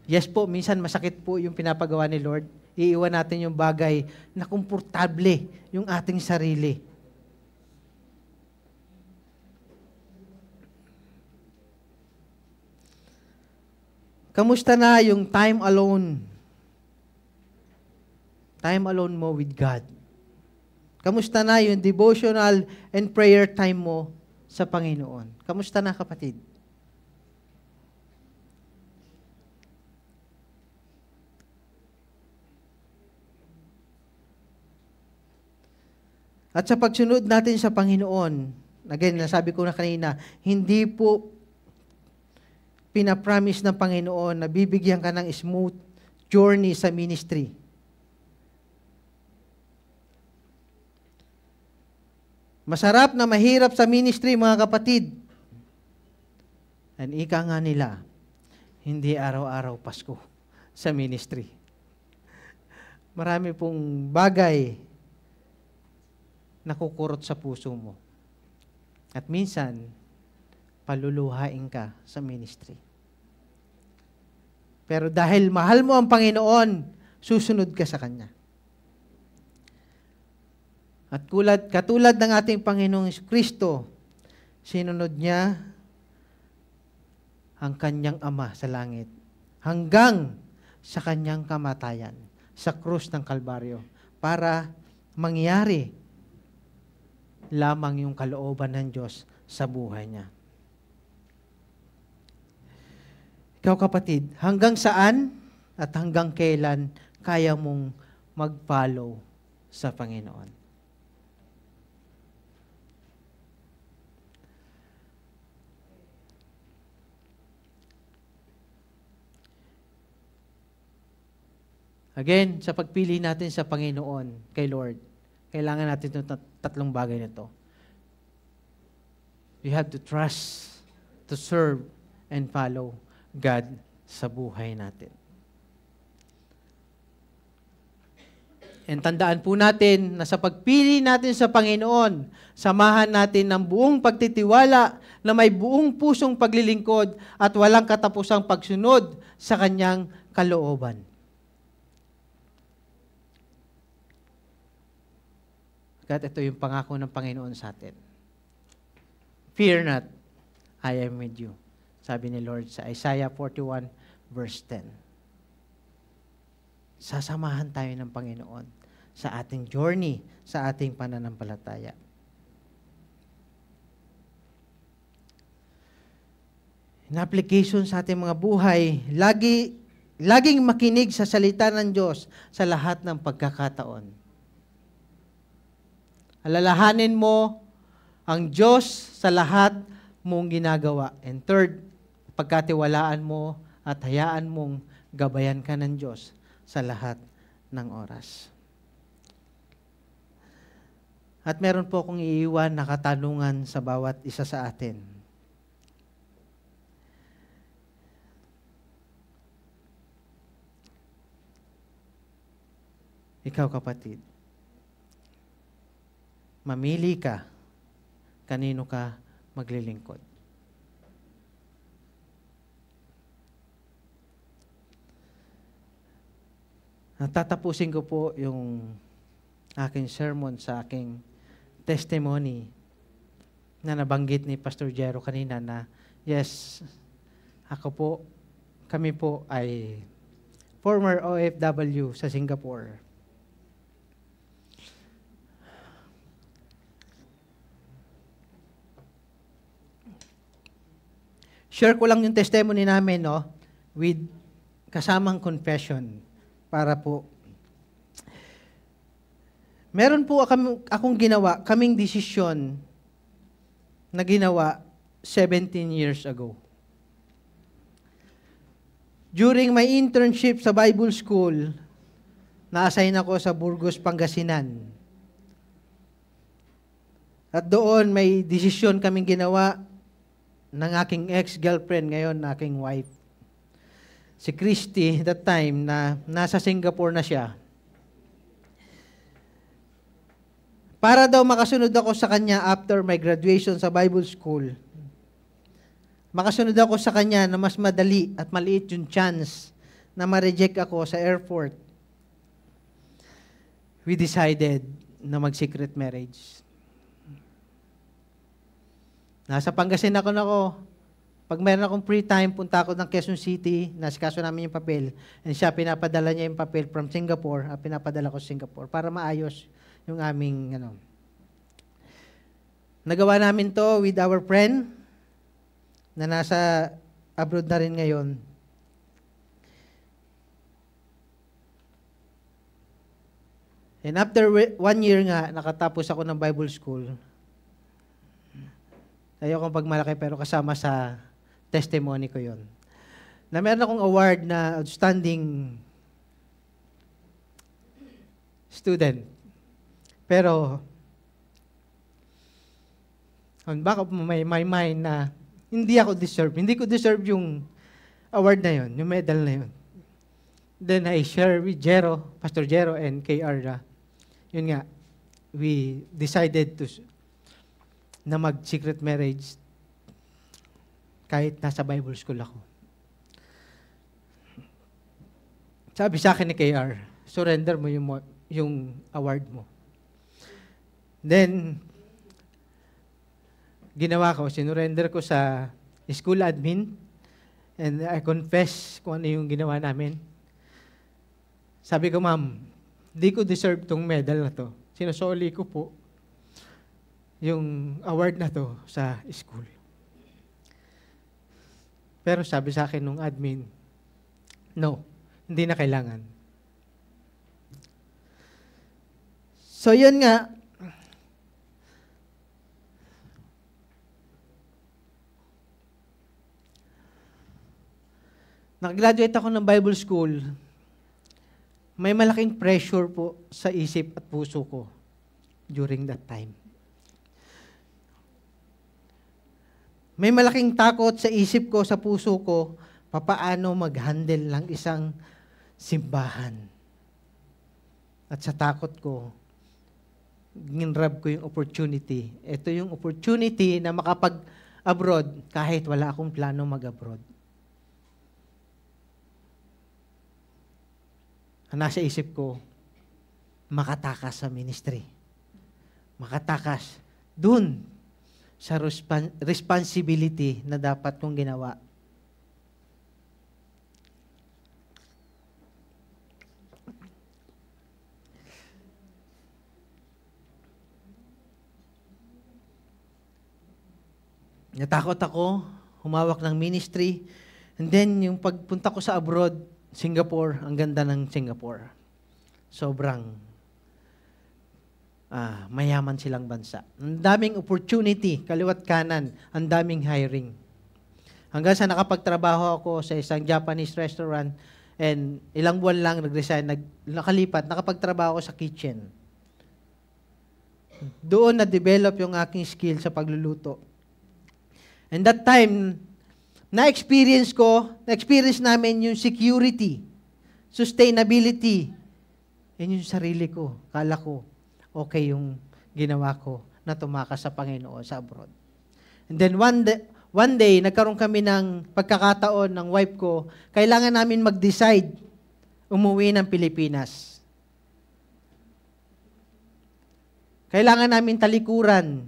Yes po, minsan masakit po yung pinapagawa ni Lord. Iiwan natin yung bagay na komportable yung ating sarili. Kamusta na yung time alone? Time alone mo with God. Kamusta na yung devotional and prayer time mo sa Panginoon? Kamusta na, kapatid? At sa pagsunod natin sa Panginoon, again, nasabi ko na kanina, hindi po pinapromise ng Panginoon na bibigyan ka ng smooth journey sa ministry. Masarap na mahirap sa ministry, mga kapatid. And ika nga nila, hindi araw-araw Pasko sa ministry. Marami pong bagay nakukurot sa puso mo. At minsan, paluluhain ka sa ministry. Pero dahil mahal mo ang Panginoon, susunod ka sa Kanya. At katulad ng ating Panginoong Kristo, sinunod niya ang Kanyang Ama sa langit hanggang sa Kanyang kamatayan sa krus ng Kalbaryo para mangyari lamang yung kalooban ng Diyos sa buhay niya. Ikaw, kapatid, hanggang saan at hanggang kailan kaya mong mag-follow sa Panginoon? Again, sa pagpili natin sa Panginoon, kay Lord, kailangan natin itong tatlong bagay na ito. You have to trust, to serve, and follow God sa buhay natin. And tandaan po natin na sa pagpili natin sa Panginoon, samahan natin ng buong pagtitiwala na may buong pusong paglilingkod at walang katapusang pagsunod sa Kanyang kalooban. At ito yung pangako ng Panginoon sa atin. Fear not, I am with you. Sabi ni Lord sa Isaiah 41 verse 10. sasamahan tayo ng Panginoon sa ating journey, sa ating pananampalataya. In application sa ating mga buhay, laging makinig sa salita ng Diyos sa lahat ng pagkakataon. Alalahanin mo ang Diyos sa lahat mong ginagawa. And third, pagkatiwalaan mo at hayaan mong gabayan ka ng Diyos sa lahat ng oras. At meron po akong iiwan na katanungan sa bawat isa sa atin. Ikaw, kapatid, mamili ka, kanino ka maglilingkod. Natatapusin ko po yung aking sermon sa aking testimony na nabanggit ni Pastor Jero kanina na, yes, kami po ay former OFW sa Singapore. Share ko lang yung testimony namin, no, with kasamang confession para po. Meron po akong kaming desisyon na ginawa 17 years ago. During my internship sa Bible School, na-assign ako sa Burgos, Pangasinan. At doon may desisyon kaming ginawa ng aking ex-girlfriend, ngayon aking wife. Si Christy, that time, na nasa Singapore na siya. Para daw makasunod ako sa kanya after my graduation sa Bible School. Makasunod ako sa kanya na mas madali at maliit yung chance na ma-reject ako sa airport. We decided na mag-secret marriage. Nasa Pangasinan ako. Pag mayroon akong free time, punta ako ng Quezon City, nasikaso namin yung papel, and siya, pinapadala niya yung papel from Singapore, at pinapadala ko sa Singapore para maayos yung aming, Nagawa namin to with our friend na nasa abroad na rin ngayon. And after 1 year nga, nakatapos ako ng Bible School. Ayokong pagmalaki pero kasama sa testimony ko yon. Na meron akong award na outstanding student. Pero on back of my mind na hindi ko deserve yung award na yon, yung medal na yon. Then I share with Pastor Jero and KR na, yun nga, we decided na mag-secret marriage kahit nasa Bible school ako. Sabi sa akin ni KR, surrender mo yung award mo. Then, ginawa ko, sinurrender ko sa school admin and I confess kung ano yung ginawa namin. Sabi ko, ma'am, di ko deserve tong medal na to. Sinusoli ko po yung award na to sa school. Pero sabi sa akin nung admin, no, hindi na kailangan. So yun nga, nag-graduate ako ng Bible School, may malaking pressure po sa isip at puso ko during that time. May malaking takot sa isip ko, sa puso ko, papaano mag-handle ng isang simbahan. At sa takot ko, ginrab ko yung opportunity. Ito yung opportunity na makapag-abroad kahit wala akong plano mag-abroad. Ang nasa isip ko, makatakas sa ministry. Makatakas dun sa responsibility na dapat kong ginawa. natakot ako, humawak ng ministry. And then, yung pagpunta ko sa abroad, Singapore, ang ganda ng Singapore. Sobrang mayaman silang bansa. Ang daming opportunity, kaliwat kanan, ang daming hiring. Hanggang sa nakapagtrabaho ako sa isang Japanese restaurant and ilang buwan lang nag-resign, nakalipat, nakapagtrabaho ako sa kitchen. Doon na-develop yung aking skill sa pagluluto. And that time, na-experience namin yung security, sustainability, yan yung sarili ko. Kala ko, okay yung ginawa ko na tumakas sa Panginoon sa abroad. And then one day, nagkaroon kami ng pagkakataon ng wife ko, kailangan namin mag-decide umuwi ng Pilipinas. Kailangan namin talikuran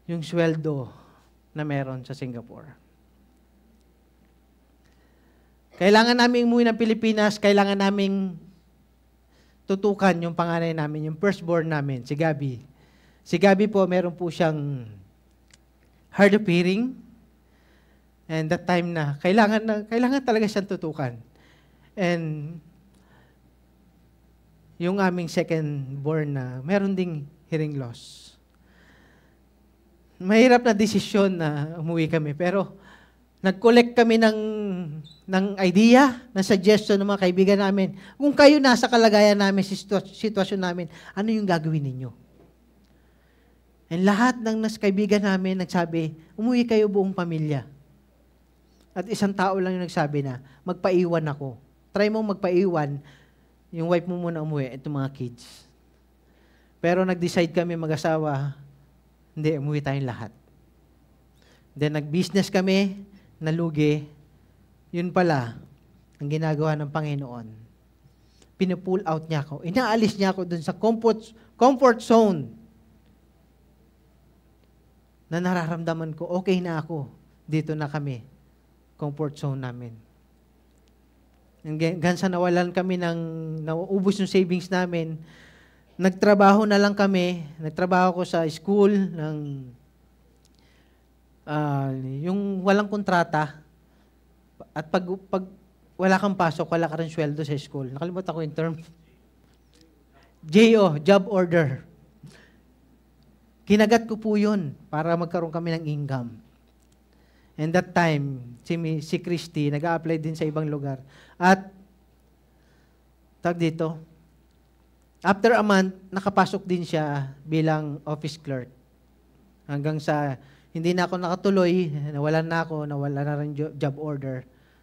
yung sweldo na meron sa Singapore. Kailangan namin umuwi ng Pilipinas, kailangan namin tutukan yung panganay namin, yung firstborn namin, si Gabi. Si Gabi po, meron po siyang hard of hearing. And that time na, kailangan talaga siyang tutukan. And yung aming second-born na, meron ding hearing loss. Mahirap na desisyon na umuwi kami, pero nag-collect kami ng idea, ng suggestion ng mga kaibigan namin. Kung kayo nasa kalagayan namin, sitwasyon namin, ano yung gagawin ninyo? And lahat ng kaibigan namin nagsabi, umuwi kayo buong pamilya. At isang tao lang yung nagsabi na, magpaiwan ako. Try mo magpaiwan, yung wife mo muna umuwi, itong mga kids. Pero nag-decide kami mag-asawa, hindi, umuwi tayong lahat. Then nag-business kami, nalugi, yun pala, ang ginagawa ng Panginoon. Pinu-pull out niya ako. Inaalis niya ako dun sa comfort zone na nararamdaman ko, okay na ako. Dito na kami. Comfort zone namin. Hanggang sa nawalan kami nauubos yung savings namin, nagtrabaho na lang kami. Nagtrabaho ko sa school yung walang kontrata. At pag wala kang pasok, wala ka rin sweldo sa school. Nakalimutan ko yung term. JO, job order. Kinagat ko po yun para magkaroon kami ng income. And that time, si Christy, nag-a-apply din sa ibang lugar. At, after a month, nakapasok din siya bilang office clerk. Hanggang sa, hindi na ako nakatuloy, nawala na rin job order.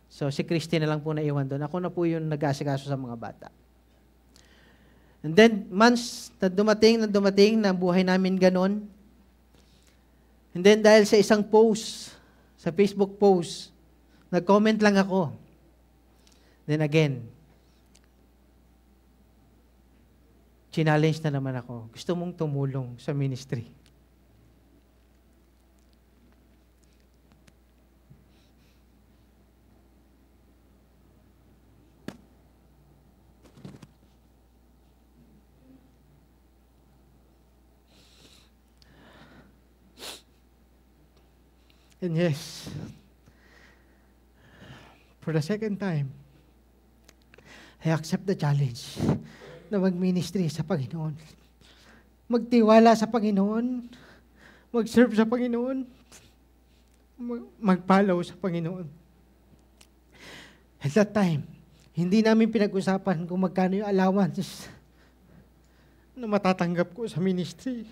So, si Christy na lang po naiwan doon. Ako na po yung nag-asikaso sa mga bata. And then, months na dumating na buhay namin ganon. And then, dahil sa isang post, sa Facebook post, nag-comment lang ako. Then again, challenge na naman ako. Gusto mong tumulong sa ministry. And yes, for the second time, I accept the challenge na mag-ministry sa Panginoon. Magtiwala sa Panginoon, mag-serve sa Panginoon, mag-follow sa Panginoon. At that time, hindi namin pinag-usapan kung magkano yung allowance na matatanggap ko sa ministry.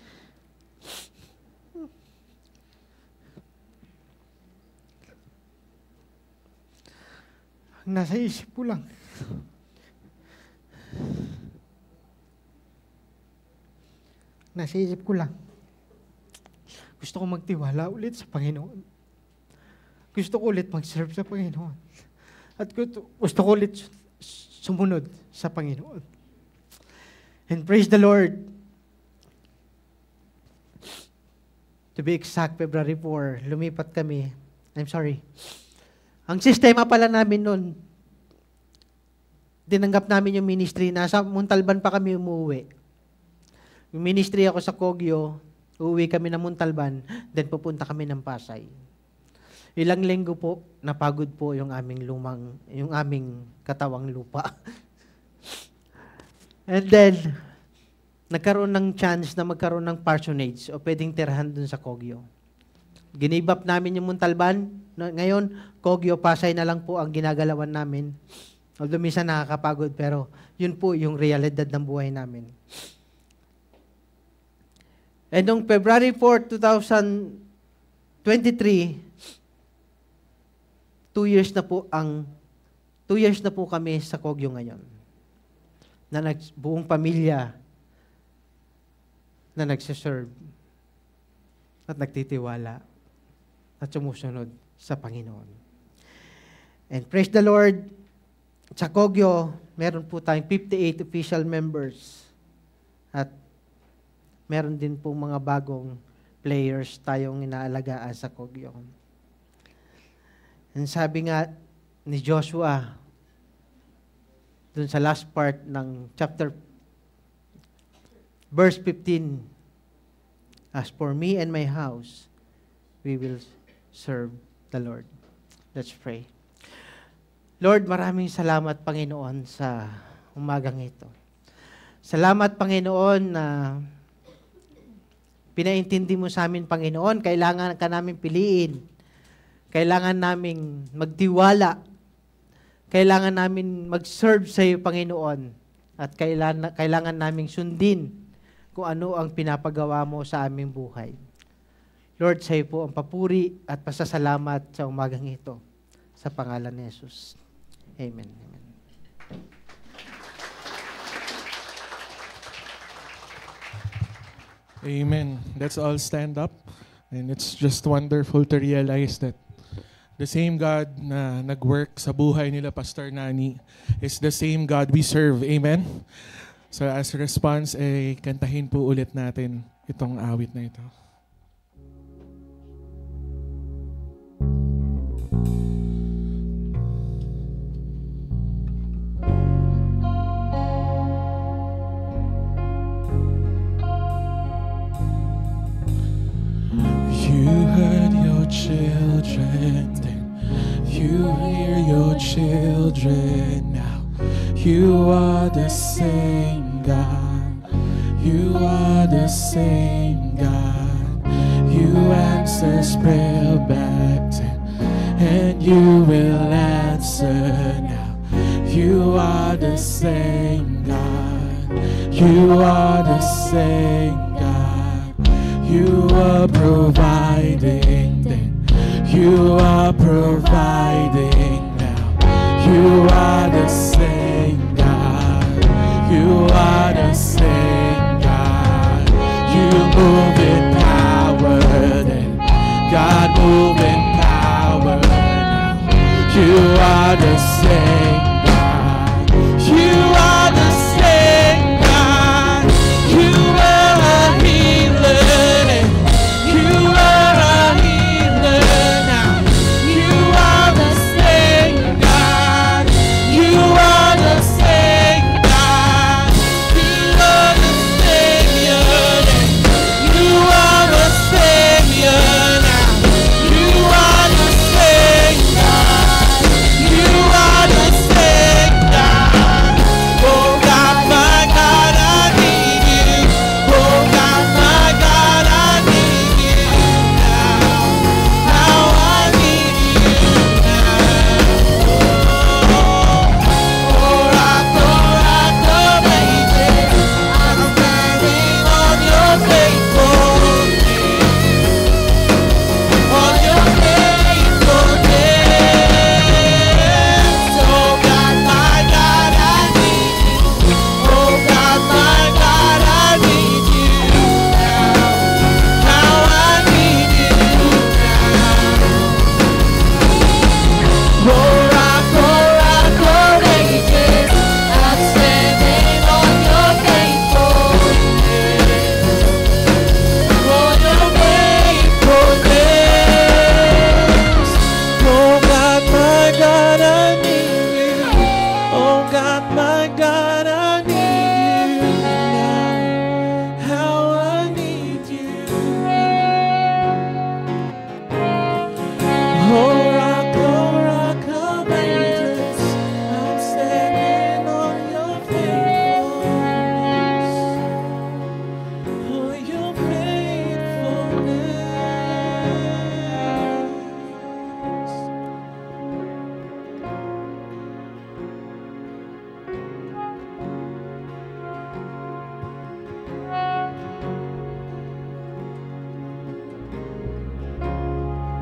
Nasa isip ko lang. Nasa isip ko lang. Gusto ko magtiwala ulit sa Panginoon. Gusto ko ulit mag-serve sa Panginoon. At gusto ko ulit sumunod sa Panginoon. And praise the Lord. To be exact, February 4, lumipat kami. Ang sistema pala namin noon, tinanggap namin yung ministry. Nasa Montalban pa kami umuwi. Yung ministry ako sa Kogyo, Uuwi kami ng Montalban, then pupunta kami ng Pasay. Ilang linggo po, napagod po yung aming katawang lupa. And then, nagkaroon ng chance na magkaroon ng parsonage o pwedeng tirahan dun sa Kogyo. Give up namin yung Montalban. Ngayon, Kogyo, Pasay na lang po ang ginagalawan namin. Although minsan nakakapagod, pero yun po yung realidad ng buhay namin. And noong February 4, 2023, 2 years na po kami sa Kogyo ngayon. Na buong pamilya na nagsiserve at nagtitiwala at sumusunod sa Panginoon. And praise the Lord, sa Kogyo, meron po tayong 58 official members at meron din po mga bagong players tayong inaalagaan sa Kogyo. And sabi nga ni Joshua, dun sa last part ng chapter, verse 15, as for me and my house, we will serve the Lord. Let's pray. Lord, maraming salamat, Panginoon, sa umagang ito. Salamat, Panginoon, na pinaintindi mo sa amin, Panginoon, kailangan ka namin piliin. Kailangan naming magtiwala. Kailangan namin mag-serve sa iyo, Panginoon. At kailangan naming sundin kung ano ang pinapagawa mo sa aming buhay. Lord, sa iyo po ang papuri at pasasalamat sa umagang ito. Sa pangalan ni Jesus. Amen. Amen. Amen. Let's all stand up. And it's just wonderful to realize that the same God na nag-work sa buhay nila Pastor Nani is the same God we serve. Amen? So as a response, kantahin po ulit natin itong awit na ito. You heard your children then, you hear your children now. You are the same God. You are the same God. You answer prayer back then, and you will answer now. You are the same God. You are the same God. You are providing then. You are providing now. You are the same God. You are the same God. You move in power then. God move in power now. You are the same God. You are the same God. You are a healer.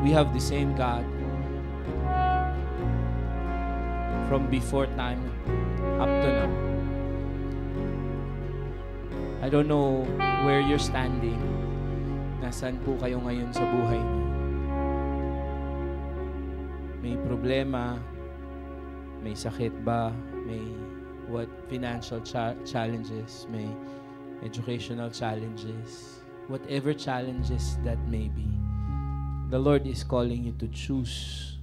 we have the same God from before time up to now. I don't know where you're standing. Nasaan po kayo ngayon sa buhay niyo? May problema, may sakit ba, may financial challenges, may educational challenges, whatever challenges that may be. The Lord is calling you to choose.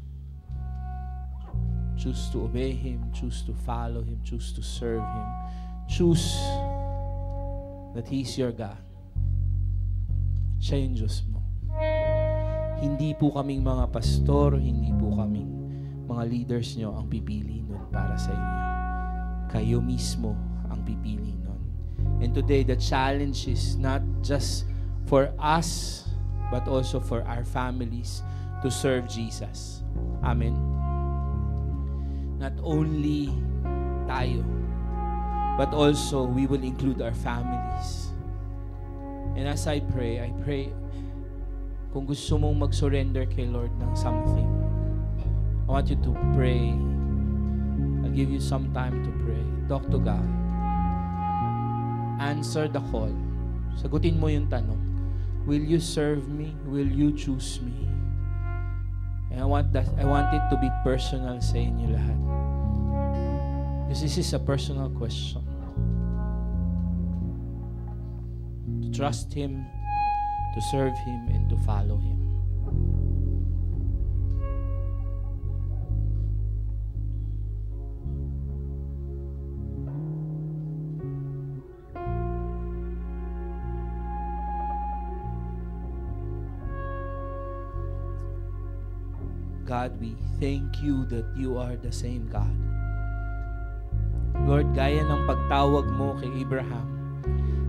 Choose to obey Him, choose to follow Him, choose to serve Him. Choose that He's your God. Siya yung Diyos mo. Hindi po kaming mga pastor, hindi po kaming mga leaders nyo ang pipili nun para sa inyo. Kayo mismo ang pipili nun. And today, the challenge is not just for us, but also for our families to serve Jesus. Amen. Not only tayo, but also we will include our families. And as I pray, kung gusto mong mag-surrender kay Lord ng something, I want you to pray. I'll give you some time to pray. Talk to God. Answer the call. Sagutin mo yung tanong. Will you serve me? Will you choose me? And I want it to be personal sa inyo lahat. Because this is a personal question. To trust Him, to serve Him, and to follow Him. God, we thank you that you are the same God. Lord, gaya ng pagtawag mo kay Abraham,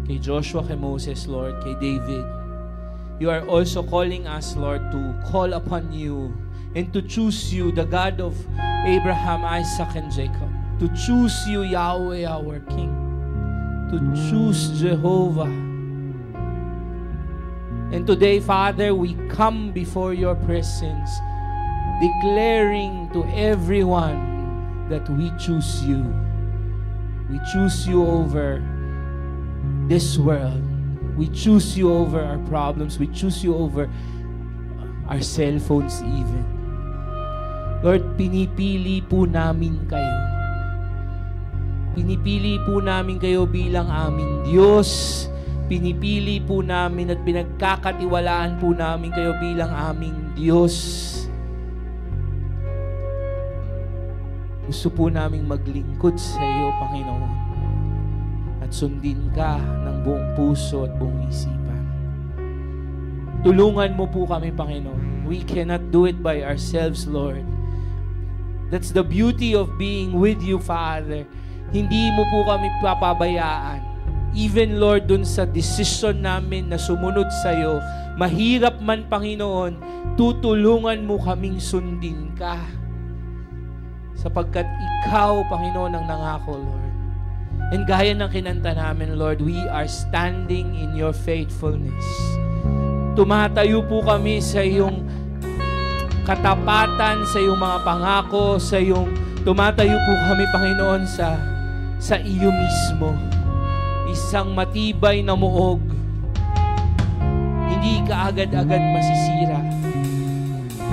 kay Joshua, kay Moses, Lord, kay David, you are also calling us, Lord, to call upon you and to choose you, the God of Abraham, Isaac, and Jacob. To choose you, Yahweh, our King. To choose Jehovah. And today, Father, we come before your presence, declaring to everyone that we choose you. We choose you over this world. We choose you over our problems. We choose you over our cell phones even. Lord, pinipili po namin kayo. Pinipili po namin kayo bilang aming Diyos. Pinipili po namin at pinagkakatiwalaan po namin kayo bilang aming Diyos. Gusto po naming maglingkod sa iyo, Panginoon, at sundin ka ng buong puso at buong isipan. Tulungan mo po kami, Panginoon. We cannot do it by ourselves, Lord. That's the beauty of being with you, Father. Hindi mo po kami papabayaan. Even, Lord, dun sa decision namin na sumunod sa iyo, mahirap man, Panginoon, tutulungan mo kaming sundin ka. Sapagkat ikaw, Panginoon, ang nangako, Lord. And gaya ng kinanta namin, Lord, we are standing in your faithfulness. Tumatayo po kami sa iyong katapatan, sa iyong mga pangako, sa iyong tumatayo po kami, Panginoon, sa iyo mismo. Isang matibay na muog. Hindi ka agad-agad masisira.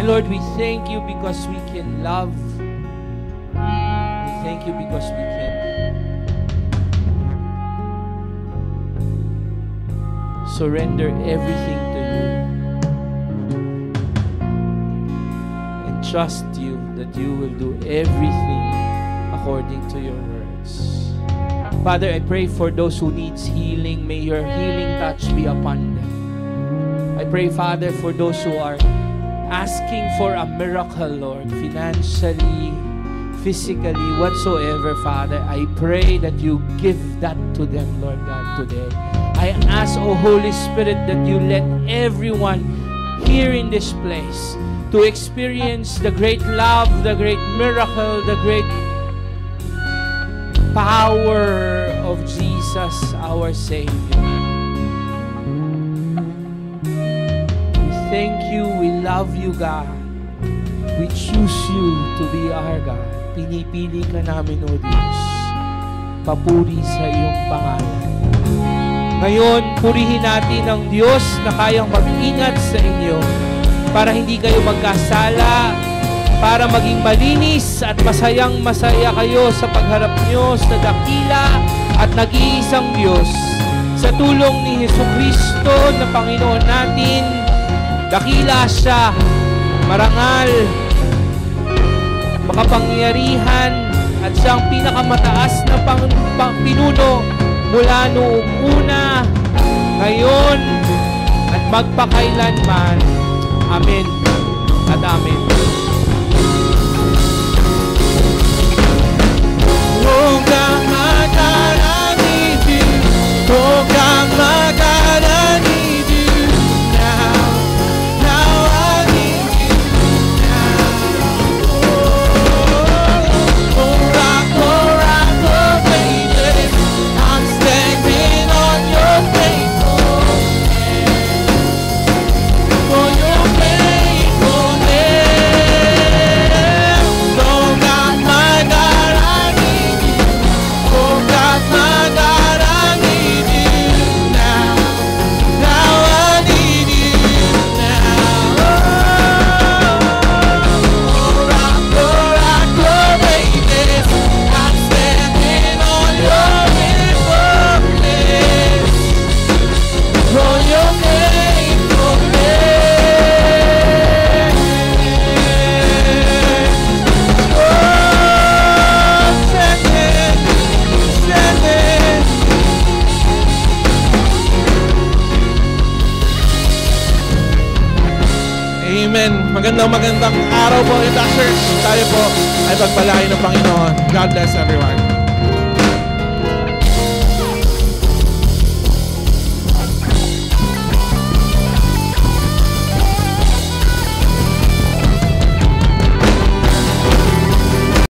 And Lord, we thank you because we can love. We thank you because we can surrender everything to you and trust you that you will do everything according to your words. Father, I pray for those who needs healing. May your healing touch be upon them. I pray, Father, for those who are asking for a miracle, Lord, financially, physically, whatsoever, Father, I pray that you give that to them, Lord God, today. I ask, O Holy Spirit, that you let everyone here in this place to experience the great love, the great miracle, the great power of Jesus, our Savior. We thank you, we love you, God. We choose you to be our God. Pinipili ka namin, O Diyos. Papuri sa iyong pangalan. Ngayon, purihin natin ang Diyos na kayang mag-ingat sa inyo para hindi kayo magkasala, para maging malinis at masayang masaya kayo sa pagharap nyo sa dakila at nag-iisang Diyos. Sa tulong ni Jesucristo na Panginoon natin, dakila siya, marangal, makapangyarihan, at siyang pinakamataas na pinuno mula noong una, ngayon, at magpakailanman. Amen at amen. Oh God, I need you. Oh God, my God, I need you now. Now I need you now. Oh rock, baby, I'm standing on your faithfulness. For your faithfulness. Oh God, my God, I need you. Oh God, my God, I need you now. Now I need you now. Oh rock, baby, I'm standing on your faithfulness. For your faithfulness. Oh, standing. Amen. Magandang araw po, Impact Church. Tayo po ay pagpalain ng Panginoon. God bless everyone.